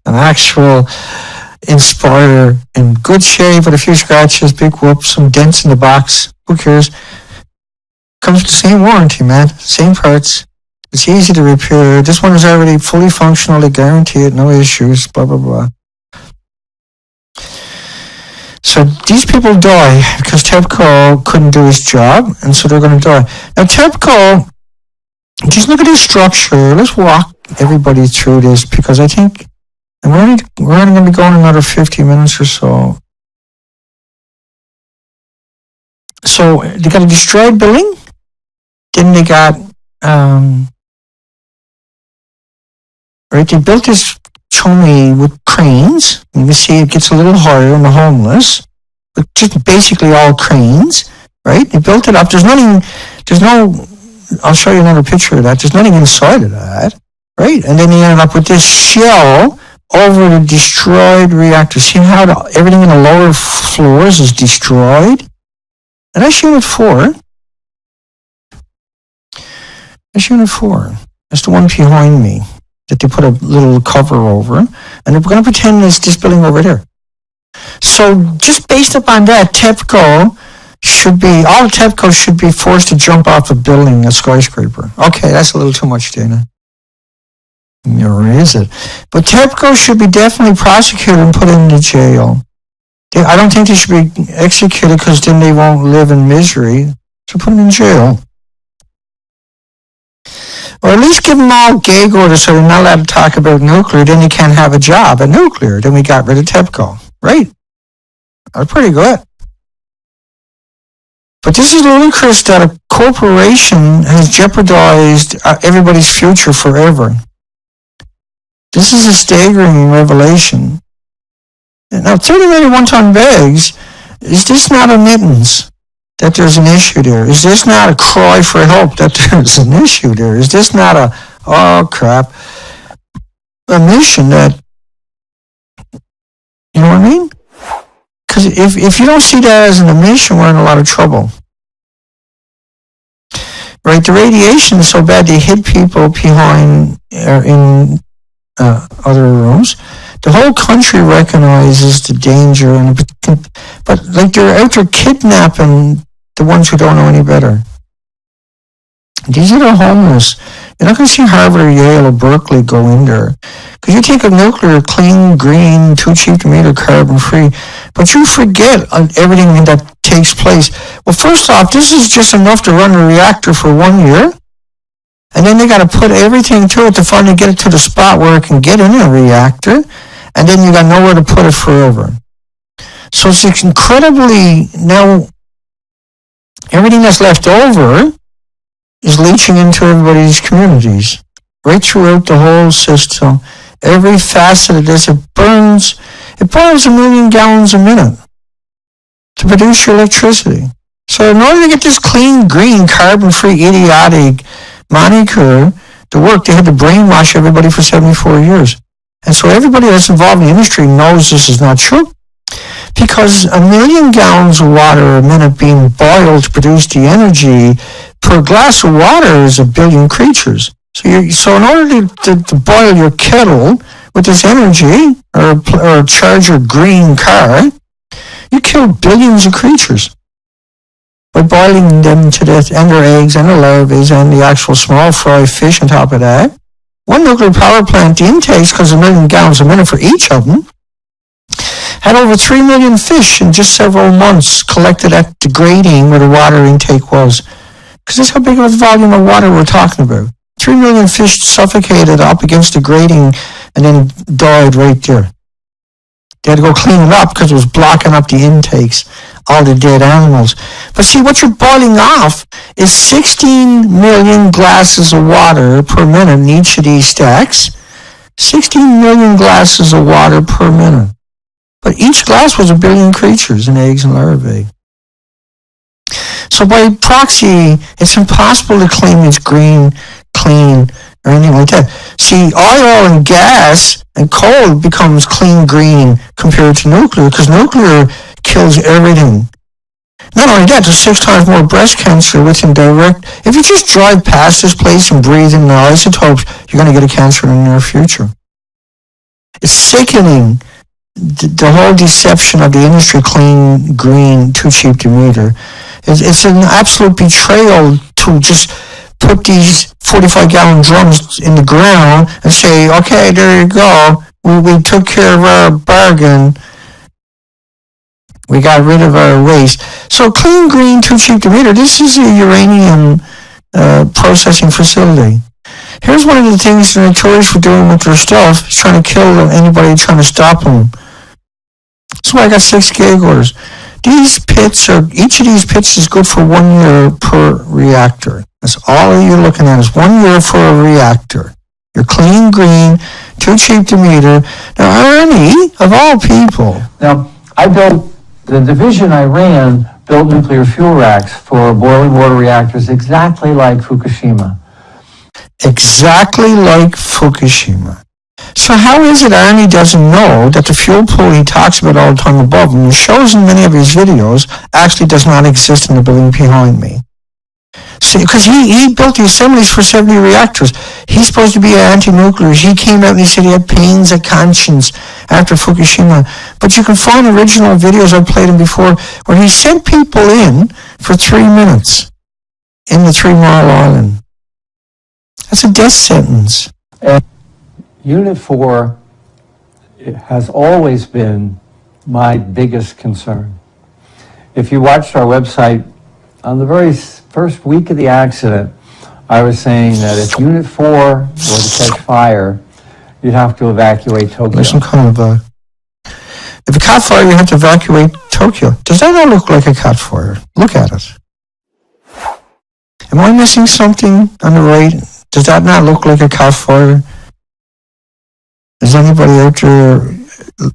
[SPEAKER 1] An actual Inspire in good shape with a few scratches, big whoops, some dents in the box. Who cares? Comes with the same warranty, man. Same parts. It's easy to repair. This one is already fully functional. They guarantee it. No issues. Blah, blah, blah. So these people die because Tepco couldn't do his job, and so they're going to die. Now Tepco, just look at this structure. Let's walk everybody through this because I think, and we're only going to be going another 50 minutes or so. So they got a destroyed building. Then they got, right, they built this chummy with cranes. You can see it gets a little higher than the homeless, but just basically all cranes, right? They built it up. I'll show you another picture of that. There's nothing inside of that, right? And then you end up with this shell over the destroyed reactor. See how everything in the lower floors is destroyed? And that's Unit 4. That's Unit 4. That's the one behind me that they put a little cover over. And we're going to pretend there's this building over there. So just based upon that, all the Tepco should be forced to jump off a building, a skyscraper. Okay, that's a little too much, Dana. Or is it? But Tepco should be definitely prosecuted and put into jail. I don't think they should be executed because then they won't live in misery. So put them in jail. Or at least give them all gag orders so they're not allowed to talk about nuclear. Then you can't have a job at nuclear. Then we got rid of Tepco. Right? That's pretty good. But this is ludicrous that a corporation has jeopardized everybody's future forever. This is a staggering revelation. Now, 30 million one-ton bags, is this not a mittens that there's an issue there? Is this not a cry for help that there's an issue there? Is this not a mission that, you know what I mean? Because if you don't see that as an emission, we're in a lot of trouble. Right, the radiation is so bad they hid people behind in other rooms. The whole country recognizes the danger, but like they're out there kidnapping the ones who don't know any better. These are the homeless. You're not going to see Harvard or Yale or Berkeley go in there. Because you think of nuclear, clean, green, too cheap to meter, carbon-free. But you forget everything that takes place. Well, first off, this is just enough to run a reactor for 1 year. And then they got to put everything to it to finally get it to the spot where it can get in a reactor. And then you got nowhere to put it forever. So it's incredibly, now, everything that's left over is leaching into everybody's communities, right throughout the whole system. Every facet of this, it burns 1 million gallons a minute to produce your electricity. So in order to get this clean, green, carbon-free, idiotic moniker to work, they had to brainwash everybody for 74 years. And so everybody that's involved in the industry knows this is not true. Because 1 million gallons of water a minute being boiled to produce the energy, per glass of water is 1 billion creatures. So in order to boil your kettle with this energy, or charge your green car, You kill billions of creatures by boiling them to death, and their eggs, and their larvae, and the actual small fry fish on top of that. One nuclear power plant, the intakes, because 1 million gallons a minute for each of them, had over 3 million fish in just several months collected at the grading where the water intake was. Because that's how big of a volume of water we're talking about. 3 million fish suffocated up against the grading and then died right there. They had to go clean it up because it was blocking up the intakes, all the dead animals. But see, what you're boiling off is 16 million glasses of water per minute in each of these stacks. 16 million glasses of water per minute. But each glass was 1 billion creatures in eggs and larvae. So by proxy, it's impossible to claim it's green, clean, or anything like that. See, oil and gas and coal becomes clean green compared to nuclear, because nuclear kills everything. Not only that, there's 6 times more breast cancer within direct. If you just drive past this place and breathe in the isotopes, you're going to get a cancer in the near future. It's sickening, the whole deception of the industry, clean, green, too cheap to meter. It's an absolute betrayal to just put these 45-gallon drums in the ground and say, okay, there you go. We took care of our bargain. We got rid of our waste. So clean, green, too cheap to meter. This is a uranium processing facility. Here's one of the things they're notorious for doing with their stuff. Is trying to kill anybody trying to stop them. That's why I got 6 gag orders. Each of these pits is good for 1 year per reactor. That's all you're looking at is 1 year for a reactor. You're clean, green, too cheap to meter. Now, Ernie, of all people.
[SPEAKER 4] Now, the division I ran built nuclear fuel racks for boiling water reactors exactly like Fukushima.
[SPEAKER 1] Exactly like Fukushima. So how is it Arnie doesn't know that the fuel pool he talks about all the time above him and shows in many of his videos actually does not exist in the building behind me? So, because he built the assemblies for 70 reactors. He's supposed to be an anti-nuclear. He came out and he said he had pains of conscience after Fukushima. But you can find original videos, I've played them before, where he sent people in for 3 minutes in the 3 Mile Island. That's a death sentence.
[SPEAKER 4] Unit 4 has always been my biggest concern. If you watched our website, on the very first week of the accident, I was saying that if Unit 4 were to catch fire, you'd have to evacuate Tokyo.
[SPEAKER 1] Listen, if a cat fire, you have to evacuate Tokyo. Does that not look like a cat fire? Look at it. Am I missing something on the right? Does that not look like a cat fire? Is anybody out there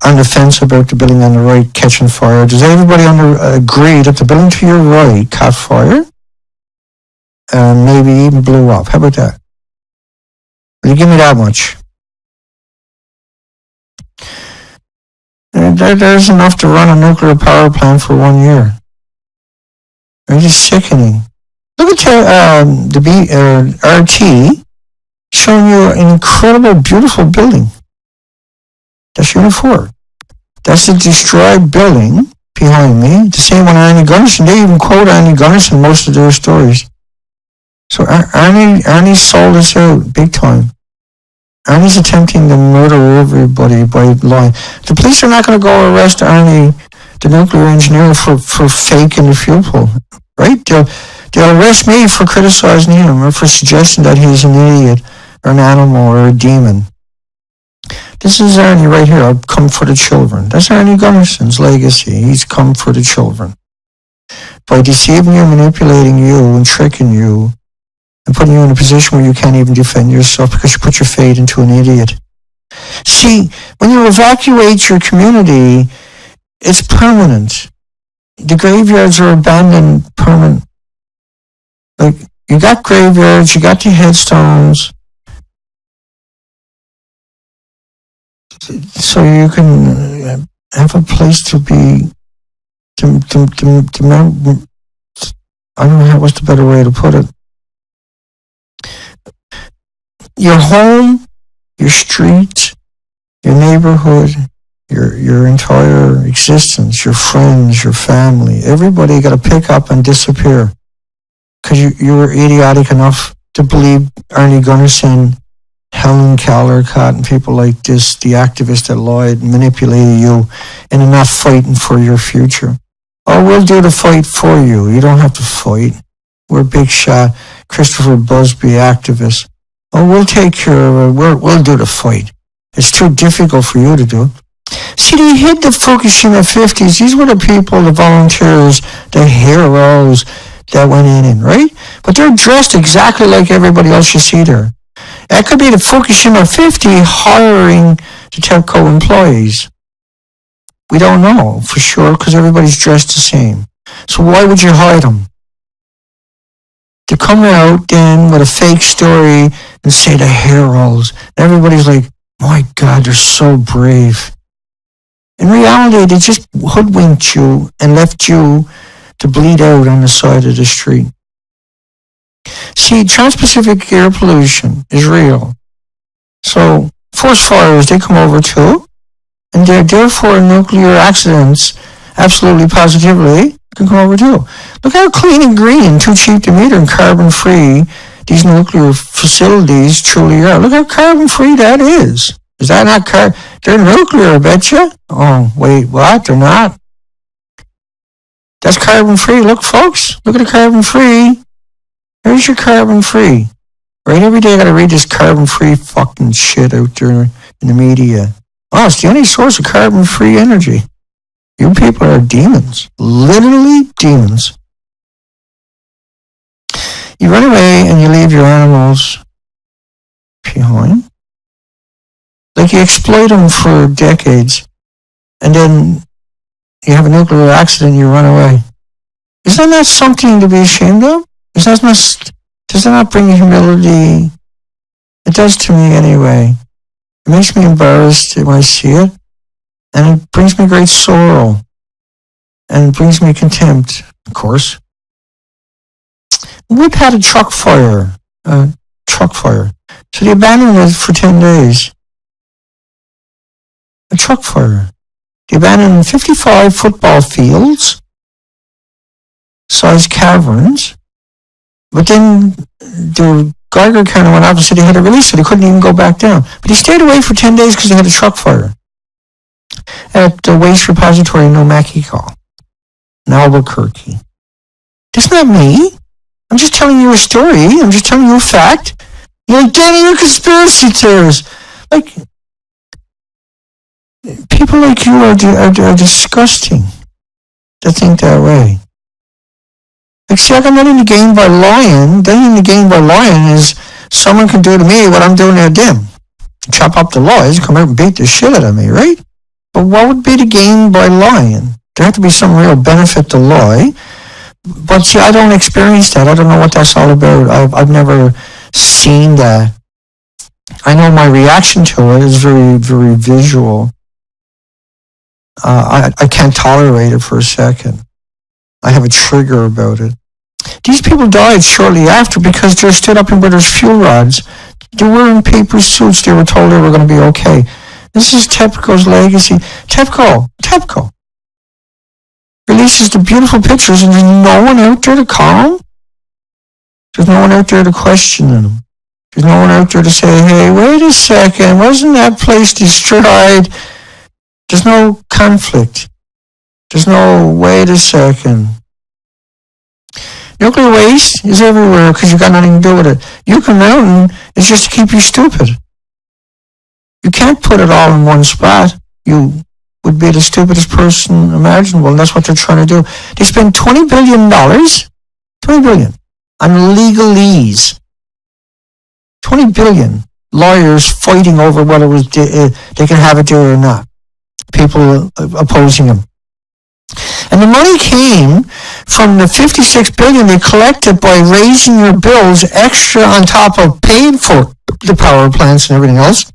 [SPEAKER 1] on the fence about the building on the right catching fire? Does everybody agree that the building to your right caught fire and maybe even blew up? How about that? Will you give me that much? There's enough to run a nuclear power plant for 1 year. It's just sickening. Look at the RT showing you an incredible, beautiful building. That's Unit 4. That's the destroyed building behind me. The same one Arnie Gunnarsson. They even quote Arnie Gunnarsson in most of their stories. So Arnie sold us out big time. Arnie's attempting to murder everybody by lying. The police are not going to go arrest Arnie, the nuclear engineer, for faking the fuel pool. Right? They'll arrest me for criticizing him or for suggesting that he's an idiot or an animal or a demon. This is Arnie right here. I've come for the children. That's Arnie Gunnarsson's legacy. He's come for the children. By deceiving you, manipulating you, and tricking you, and putting you in a position where you can't even defend yourself because you put your fate into an idiot. See, when you evacuate your community, it's permanent. The graveyards are abandoned permanent. Like, you got graveyards, you got the headstones, so you can have a place to be, I don't know what's the better way to put it. Your home, your street, your neighborhood your entire existence, your friends, your family, everybody got to pick up and disappear. Because you were idiotic enough to believe Ernie Gunnarsson, Helen Caldercott, and people like this, the activists that lied and manipulated you into not fighting for your future. Oh, we'll do the fight for you. You don't have to fight. We're big shot Christopher Busby activists. Oh, we'll take care of it. We'll do the fight. It's too difficult for you to do. See, they hid the Fukushima 50s. These were the people, the volunteers, the heroes that went in, right? But they're dressed exactly like everybody else you see there. That could be the Fukushima 50 hiring the Tepco employees. We don't know for sure because everybody's dressed the same. So why would you hide them? To come out then with a fake story and say the heroes. Everybody's like, my God, they're so brave. In reality, they just hoodwinked you and left you to bleed out on the side of the street. See, Trans-Pacific air pollution is real. So, forest fires, they come over too. And therefore, nuclear accidents, absolutely positively, can come over too. Look how clean and green, too cheap to meter, and carbon-free these nuclear facilities truly are. Look how carbon-free that is. Is that not they're nuclear, I betcha. Oh, wait, what? They're not? That's carbon-free. Look, folks, look at the carbon-free. Here's your carbon-free. Right, every day I gotta read this carbon-free fucking shit out there in the media. Oh, it's the only source of carbon-free energy. You people are demons. Literally demons. You run away and you leave your animals behind. Like you exploit them for decades. And then you have a nuclear accident and you run away. Isn't that something to be ashamed of? Does that not bring humility? It does to me anyway. It makes me embarrassed when I see it. And it brings me great sorrow. And it brings me contempt, of course. We've had a truck fire. So they abandoned it for 10 days. A truck fire. They abandoned 55 football fields, sized caverns. But then the Geiger counter went up and said they had to release it. They couldn't even go back down. But he stayed away for 10 days because they had a truck fire at the waste repository in Nomakiko, in Albuquerque. That's not me. I'm just telling you a story. I'm just telling you a fact. You're like, Danny, you're conspiracy theorists. Like, people like you are disgusting to think that way. Like, see, I got nothing to gain by lying. The only thing to gain by lying is someone can do to me what I'm doing to them. Chop up the lies, come out and beat the shit out of me, right? But what would be the gain by lying? There had to be some real benefit to lie. But see, I don't experience that. I don't know what that's all about. I've never seen that. I know my reaction to it is very, very visual. I can't tolerate it for a second. I have a trigger about it. These people died shortly after because they stood up in where there's fuel rods. They were in paper suits. They were told they were going to be okay. This is Tepco's legacy. Tepco releases the beautiful pictures and there's no one out there to call them. There's no one out there to question them. There's no one out there to say, hey, wait a second, wasn't that place destroyed? There's no conflict. There's no, wait a second. Nuclear waste is everywhere because you got nothing to do with it. Yucca Mountain is just to keep you stupid. You can't put it all in one spot. You would be the stupidest person imaginable, and that's what they're trying to do. They spend $20 billion, $20 billion, on legalese. $20 billion. Lawyers fighting over whether it was they can have it there or not. People opposing them. And the money came from the $56 billion they collected by raising your bills extra on top of paying for the power plants and everything else.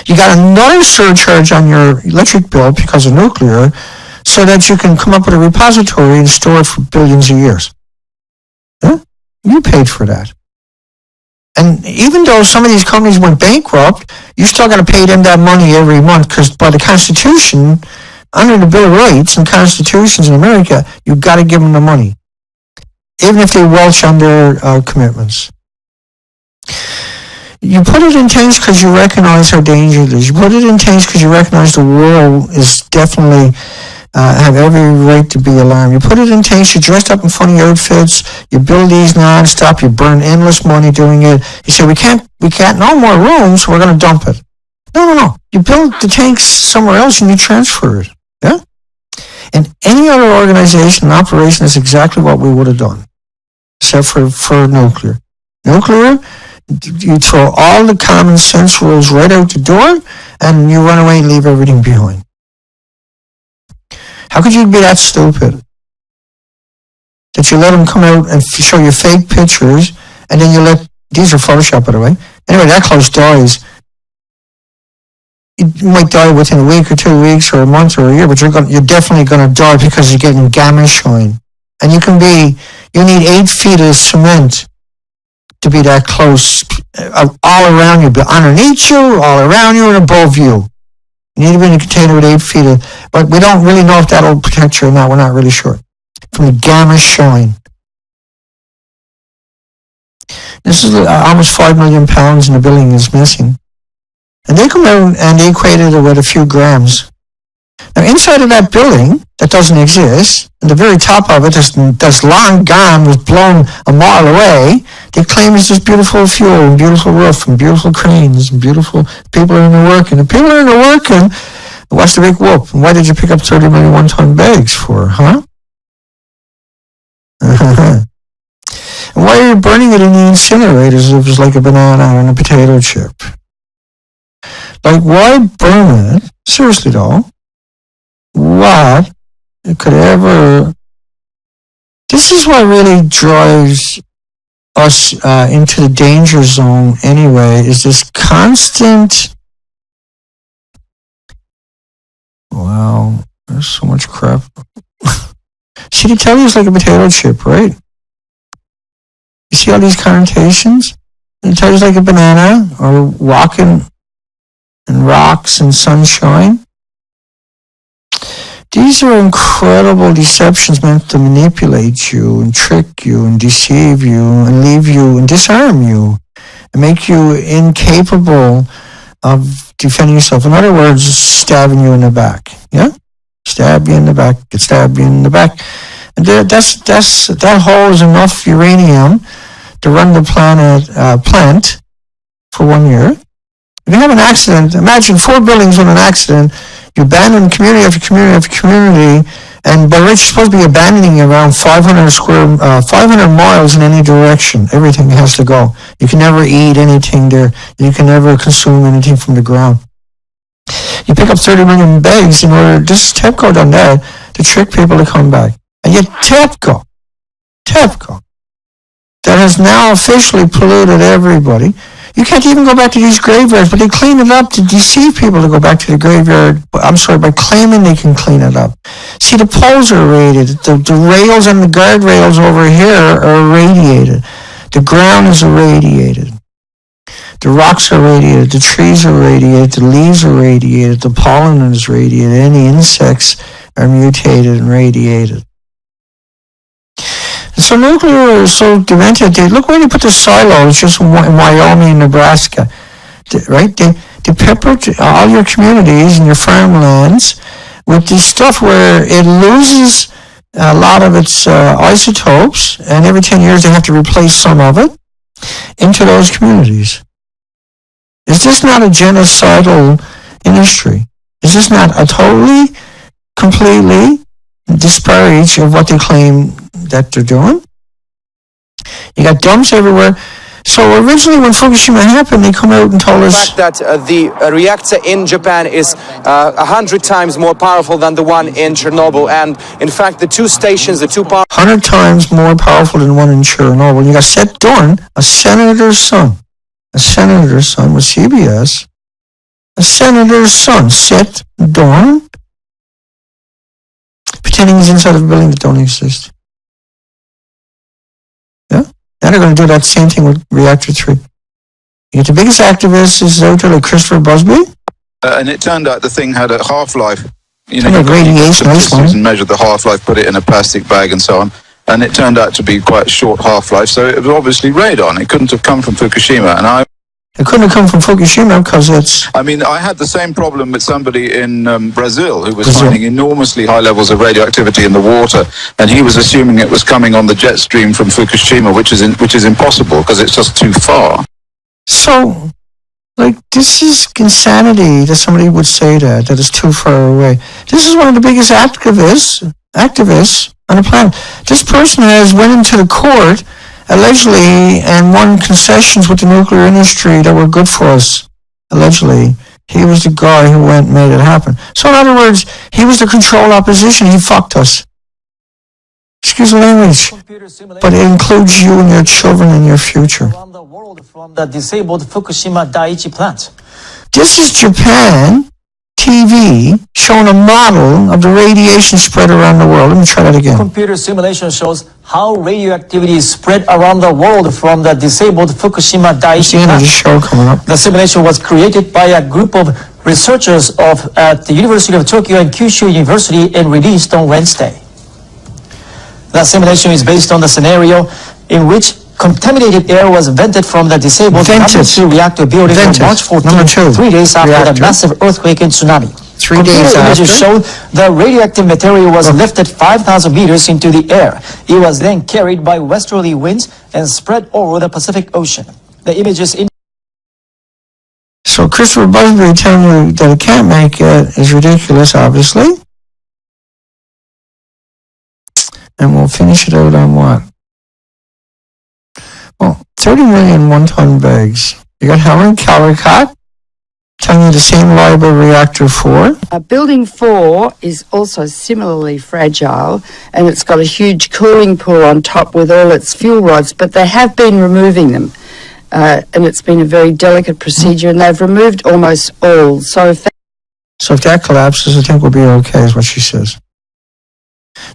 [SPEAKER 1] You got another surcharge on your electric bill because of nuclear so that you can come up with a repository and store it for billions of years. Huh? You paid for that. And even though some of these companies went bankrupt, you still got to pay them that money every month, because by the Constitution, under the Bill of Rights and constitutions in America, you've got to give them the money, even if they welch on their commitments. You put it in tanks because you recognize how dangerous it is. You put it in tanks because you recognize the world is definitely have every right to be alarmed. You put it in tanks, you dressed up in funny outfits, you build these non-stop, you burn endless money doing it. You say, we can't, no more rooms, we're going to dump it. No. You build the tanks somewhere else and you transfer it. Yeah? In any other organization and operation, is exactly what we would have done, except for nuclear. Nuclear, you throw all the common sense rules right out the door and you run away and leave everything behind. How could you be that stupid? That you let them come out and show you fake pictures, and then you let, these are Photoshop by the way. Anyway, that close dies. You might die within a week or 2 weeks or a month or a year, but you're definitely going to die because you're getting gamma shine. And you need 8 feet of cement to be that close, all around you, but underneath you, all around you, and above you. You need to be in a container with 8 feet of, but we don't really know if that'll protect you or not. We're not really sure. From the gamma shine. This is almost 5 million pounds and the building is missing. And they come out and they equated it with a few grams. Now inside of that building that doesn't exist, and the very top of it that's long gone, was blown a mile away, they claim it's just beautiful fuel and beautiful roof and beautiful cranes and beautiful people are in there working. The people are in there working, what's the big whoop? And why did you pick up 30 million one-ton bags for, huh? And why are you burning it in the incinerators if it was like a banana and a potato chip? Like, why burn it? Seriously though, what could ever... This is what really drives us into the danger zone anyway, is this constant... Wow, there's so much crap. See, they tell you it's like a potato chip, right? You see all these connotations? They tell you it's like a banana, or walking in rocks and sunshine. These are incredible deceptions meant to manipulate you and trick you and deceive you and leave you and disarm you and make you incapable of defending yourself. In other words, stabbing you in the back. Yeah? Stab you in the back, stab you in the back. And that holds enough uranium to run the plant for 1 year. If you have an accident, imagine 4 buildings with an accident, you abandon community after community after community, and by right you're supposed to be abandoning around 500 miles in any direction. Everything has to go. You can never eat anything there. You can never consume anything from the ground. You pick up 30 million bags in order, this is Tepco done that, to trick people to come back. And yet Tepco, that has now officially polluted everybody. You can't even go back to these graveyards, but they clean it up to deceive people to go back to the graveyard. By claiming they can clean it up. See, the poles are irradiated. The rails and the guardrails over here are irradiated. The ground is irradiated. The rocks are irradiated. The trees are irradiated. The leaves are irradiated. The pollen is irradiated. Any insects are mutated and radiated. So nuclear is so demented. Look where they put the silos, just in Wyoming and Nebraska, right? They peppered all your communities and your farmlands with this stuff where it loses a lot of its isotopes, and every 10 years they have to replace some of it into those communities. Is this not a genocidal industry? Is this not a totally, completely disparage of what they claim that they're doing? You got dumps everywhere. So originally when Fukushima happened, they come out and told us...
[SPEAKER 5] The fact that the reactor in Japan is 100 times more powerful than the one in Chernobyl. And in fact, the two stations, the two power...
[SPEAKER 1] 100 times more powerful than the one in Chernobyl. You got Seth Dorn, a senator's son with CBS, a senator's son, Seth Dorn, pretending he's inside of a building that don't exist. Yeah? Now they're going to do that same thing with Reactor 3. You get the biggest activist is out there, like Christopher Busby.
[SPEAKER 6] And it turned out the thing had a half-life. You know,
[SPEAKER 1] Like radiation,
[SPEAKER 6] and measured the half-life, put it in a plastic bag and so on. And it turned out to be quite a short half-life. So it was obviously radon. It couldn't have come from Fukushima. And
[SPEAKER 1] it couldn't have come from Fukushima because it's...
[SPEAKER 6] I mean, I had the same problem with somebody in Brazil who was finding enormously high levels of radioactivity in the water, and he was assuming it was coming on the jet stream from Fukushima, which is impossible because it's just too far.
[SPEAKER 1] So, like, this is insanity that somebody would say that it's too far away. This is one of the biggest activists on the planet. This person has went into the court allegedly and won concessions with the nuclear industry that were good for us. Allegedly. He was the guy who went and made it happen. So in other words, he was the control opposition. He fucked us. Excuse the language. But it includes you and your children and your future.
[SPEAKER 7] Around the world from the disabled Fukushima Daiichi plant.
[SPEAKER 1] This is Japan TV showing a model of the radiation spread around the world. Let me try that again.
[SPEAKER 7] Computer simulation shows how radioactivity is spread around the world from the disabled Fukushima Daiichi
[SPEAKER 1] The end of the
[SPEAKER 7] plant.
[SPEAKER 1] show coming up.
[SPEAKER 7] The simulation was created by a group of researchers at the University of Tokyo and Kyushu University and released on Wednesday. The simulation is based on the scenario in which contaminated air was vented from the disabled number 2 reactor building on March 14th, 3 days after the massive earthquake and tsunami.
[SPEAKER 1] 3 days
[SPEAKER 7] Computer images
[SPEAKER 1] after?
[SPEAKER 7] showed the radioactive material was lifted 5,000 meters into the air. It was then carried by westerly winds and spread over the Pacific Ocean. The images in
[SPEAKER 1] So Christopher Busby telling you that it can't make it is ridiculous, obviously. And we'll finish it out on what? Well, 30 million one-ton bags. You got Helen Caldicott telling you the same liable reactor 4.
[SPEAKER 8] Building 4 is also similarly fragile, and it's got a huge cooling pool on top with all its fuel rods, but they have been removing them. And it's been a very delicate procedure, and they've removed almost all. So if
[SPEAKER 1] that collapses, I think we'll be okay, is what she says.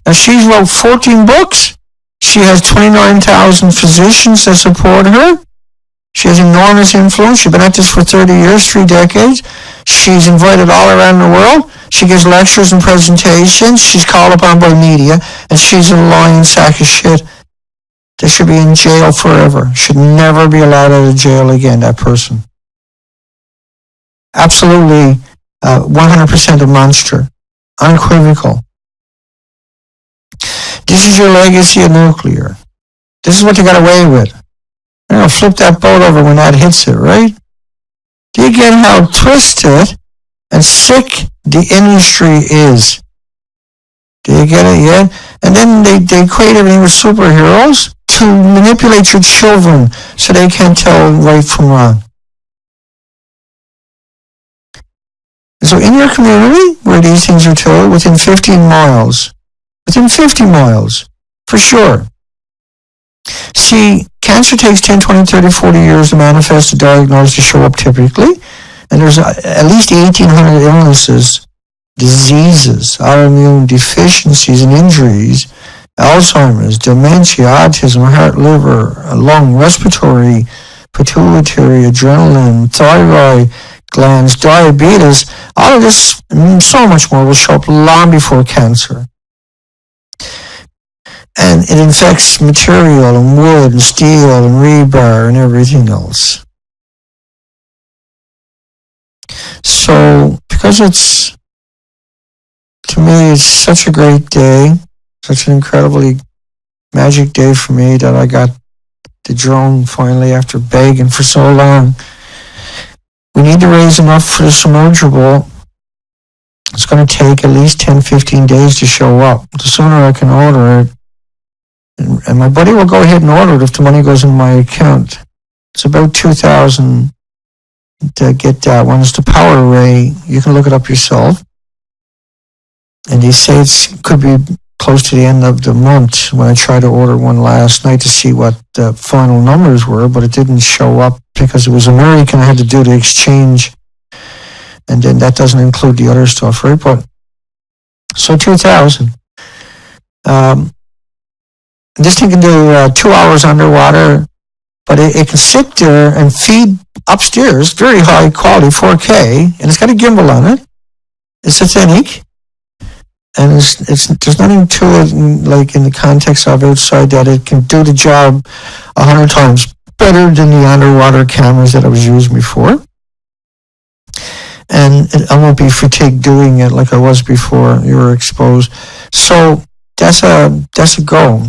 [SPEAKER 1] Now, she's wrote 14 books. She has 29,000 physicians that support her. She has enormous influence. She's been at this for 30 years, 3 decades. She's invited all around the world. She gives lectures and presentations. She's called upon by media, and she's a lying sack of shit. They should be in jail forever. Should never be allowed out of jail again, that person. Absolutely 100% a monster. Unequivocal. This is your legacy of nuclear. This is what you got away with. You're going to flip that boat over when that hits it, right? Do you get how twisted and sick the industry is? Do you get it yet? And then they equate everything with superheroes to manipulate your children so they can't tell right from wrong. So in your community, where these things are told, within 15 miles, within 50 miles, for sure. See, cancer takes 10, 20, 30, 40 years to manifest, to diagnose, to show up typically. And there's at least 1,800 illnesses, diseases, autoimmune deficiencies and injuries, Alzheimer's, dementia, autism, heart, liver, lung, respiratory, pituitary, adrenaline, thyroid glands, diabetes. All of this and so much more will show up long before cancer. And it infects material and wood and steel and rebar and everything else. So, because it's, to me, it's such a great day, such an incredibly magic day for me that I got the drone finally after begging for so long. We need to raise enough for the submergible. It's going to take at least 10, 15 days to show up. The sooner I can order it, and my buddy will go ahead and order it if the money goes in my account. It's about $2,000 to get that one. It's the power array. You can look it up yourself. And they say it could be close to the end of the month. When I tried to order one last night to see what the final numbers were, but it didn't show up because it was American. I had to do the exchange. And then that doesn't include the other stuff, right? But so $2,000. This thing can do 2 hours underwater, but it can sit there and feed upstairs, very high quality, 4K, and it's got a gimbal on it. It's authentic, and there's nothing to it like in the context of outside that it can do the job 100 times better than the underwater cameras that I was using before. And I won't be fatigued doing it like I was before you were exposed. So that's a go.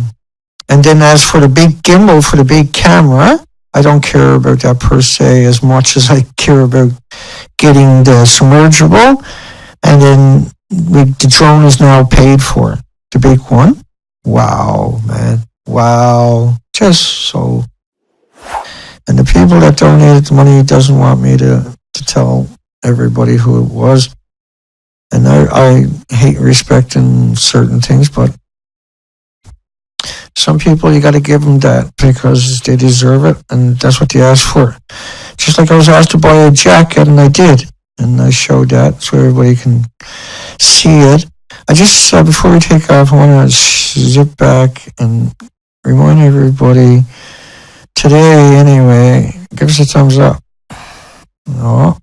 [SPEAKER 1] And then as for the big gimbal for the big camera, I don't care about that per se as much as I care about getting the submergible. And then the drone is now paid for, the big one. Wow, man. Wow. Just so. And the people that donated the money doesn't want me to tell everybody who it was. And I hate respecting certain things, but some people, you got to give them that because they deserve it, and that's what they asked for. Just like I was asked to buy a jacket, and I did, and I showed that so everybody can see it. I just, before we take off, I want to zip back and remind everybody, today anyway, give us a thumbs up. Oh,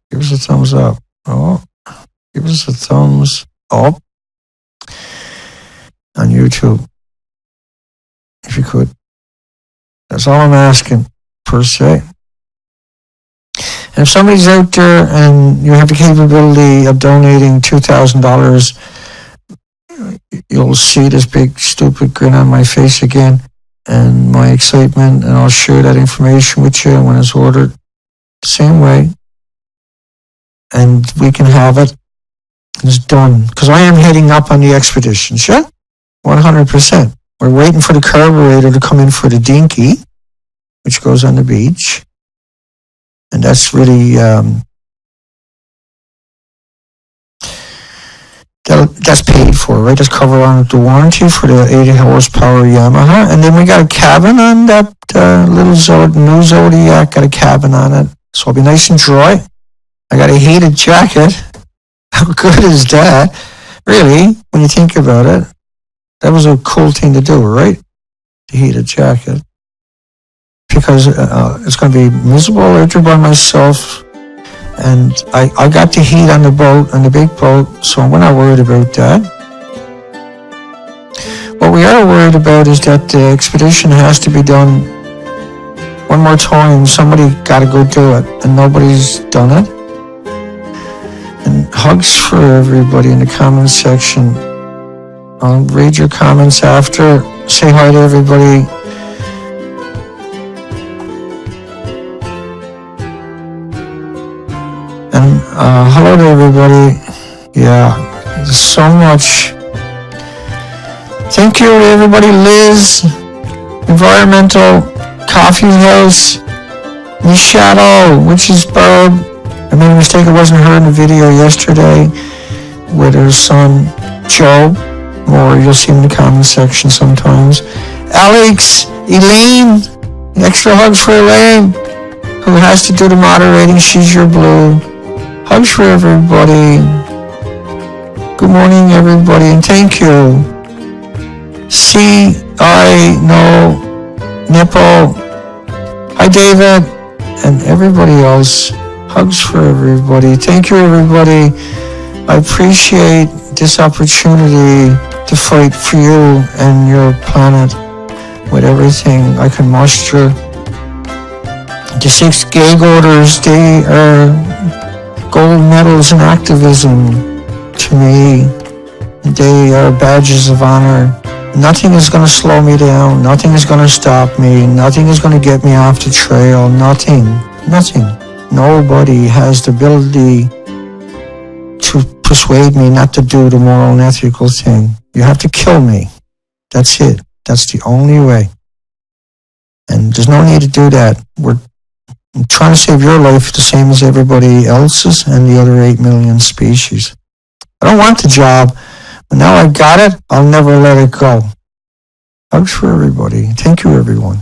[SPEAKER 1] give us a thumbs up. Oh, give us a thumbs up on YouTube. If you could. That's all I'm asking, per se. And if somebody's out there and you have the capability of donating $2,000, you'll see this big stupid grin on my face again and my excitement, and I'll share that information with you when it's ordered the same way. And we can have it. It's done. Because I am heading up on the expedition, sure? 100%. We're waiting for the carburetor to come in for the dinky, which goes on the beach. And that's really, that's paid for, right? That's covered on the warranty for the 80 horsepower Yamaha. And then we got a cabin on that new Zodiac, got a cabin on it. So it'll be nice and dry. I got a heated jacket. How good is that? Really, when you think about it. That was a cool thing to do, right? To heat a jacket. Because it's going to be miserable out there by myself. And I got the heat on the boat, on the big boat, so we're not worried about that. What we are worried about is that the expedition has to be done one more time. Somebody got to go do it, and nobody's done it. And hugs for everybody in the comment section. I'll read your comments after. Say hi to everybody. And hello to everybody. Yeah, there's so much. Thank you to everybody. Liz, Environmental, Coffee House, Miss Shadow, Witch's Barb. I made a mistake, it wasn't her in the video yesterday with her son, Joe. Or you'll see him in the comment section sometimes. Alex, Elaine, extra hugs for Elaine, who has to do the moderating. She's your blue. Hugs for everybody. Good morning, everybody, and thank you. Nipple. Hi, David, and everybody else. Hugs for everybody. Thank you, everybody. I appreciate this opportunity to fight for you and your planet with everything I can muster. The 6 gag orders, they are gold medals in activism to me. They are badges of honor. Nothing is going to slow me down. Nothing is going to stop me. Nothing is going to get me off the trail. Nothing. Nobody has the ability to persuade me not to do the moral and ethical thing. You have to kill me. That's it. That's the only way. And there's no need to do that. I'm trying to save your life the same as everybody else's and the other 8 million species. I don't want the job, but now I got it, I'll never let it go. Hugs for everybody. Thank you, everyone.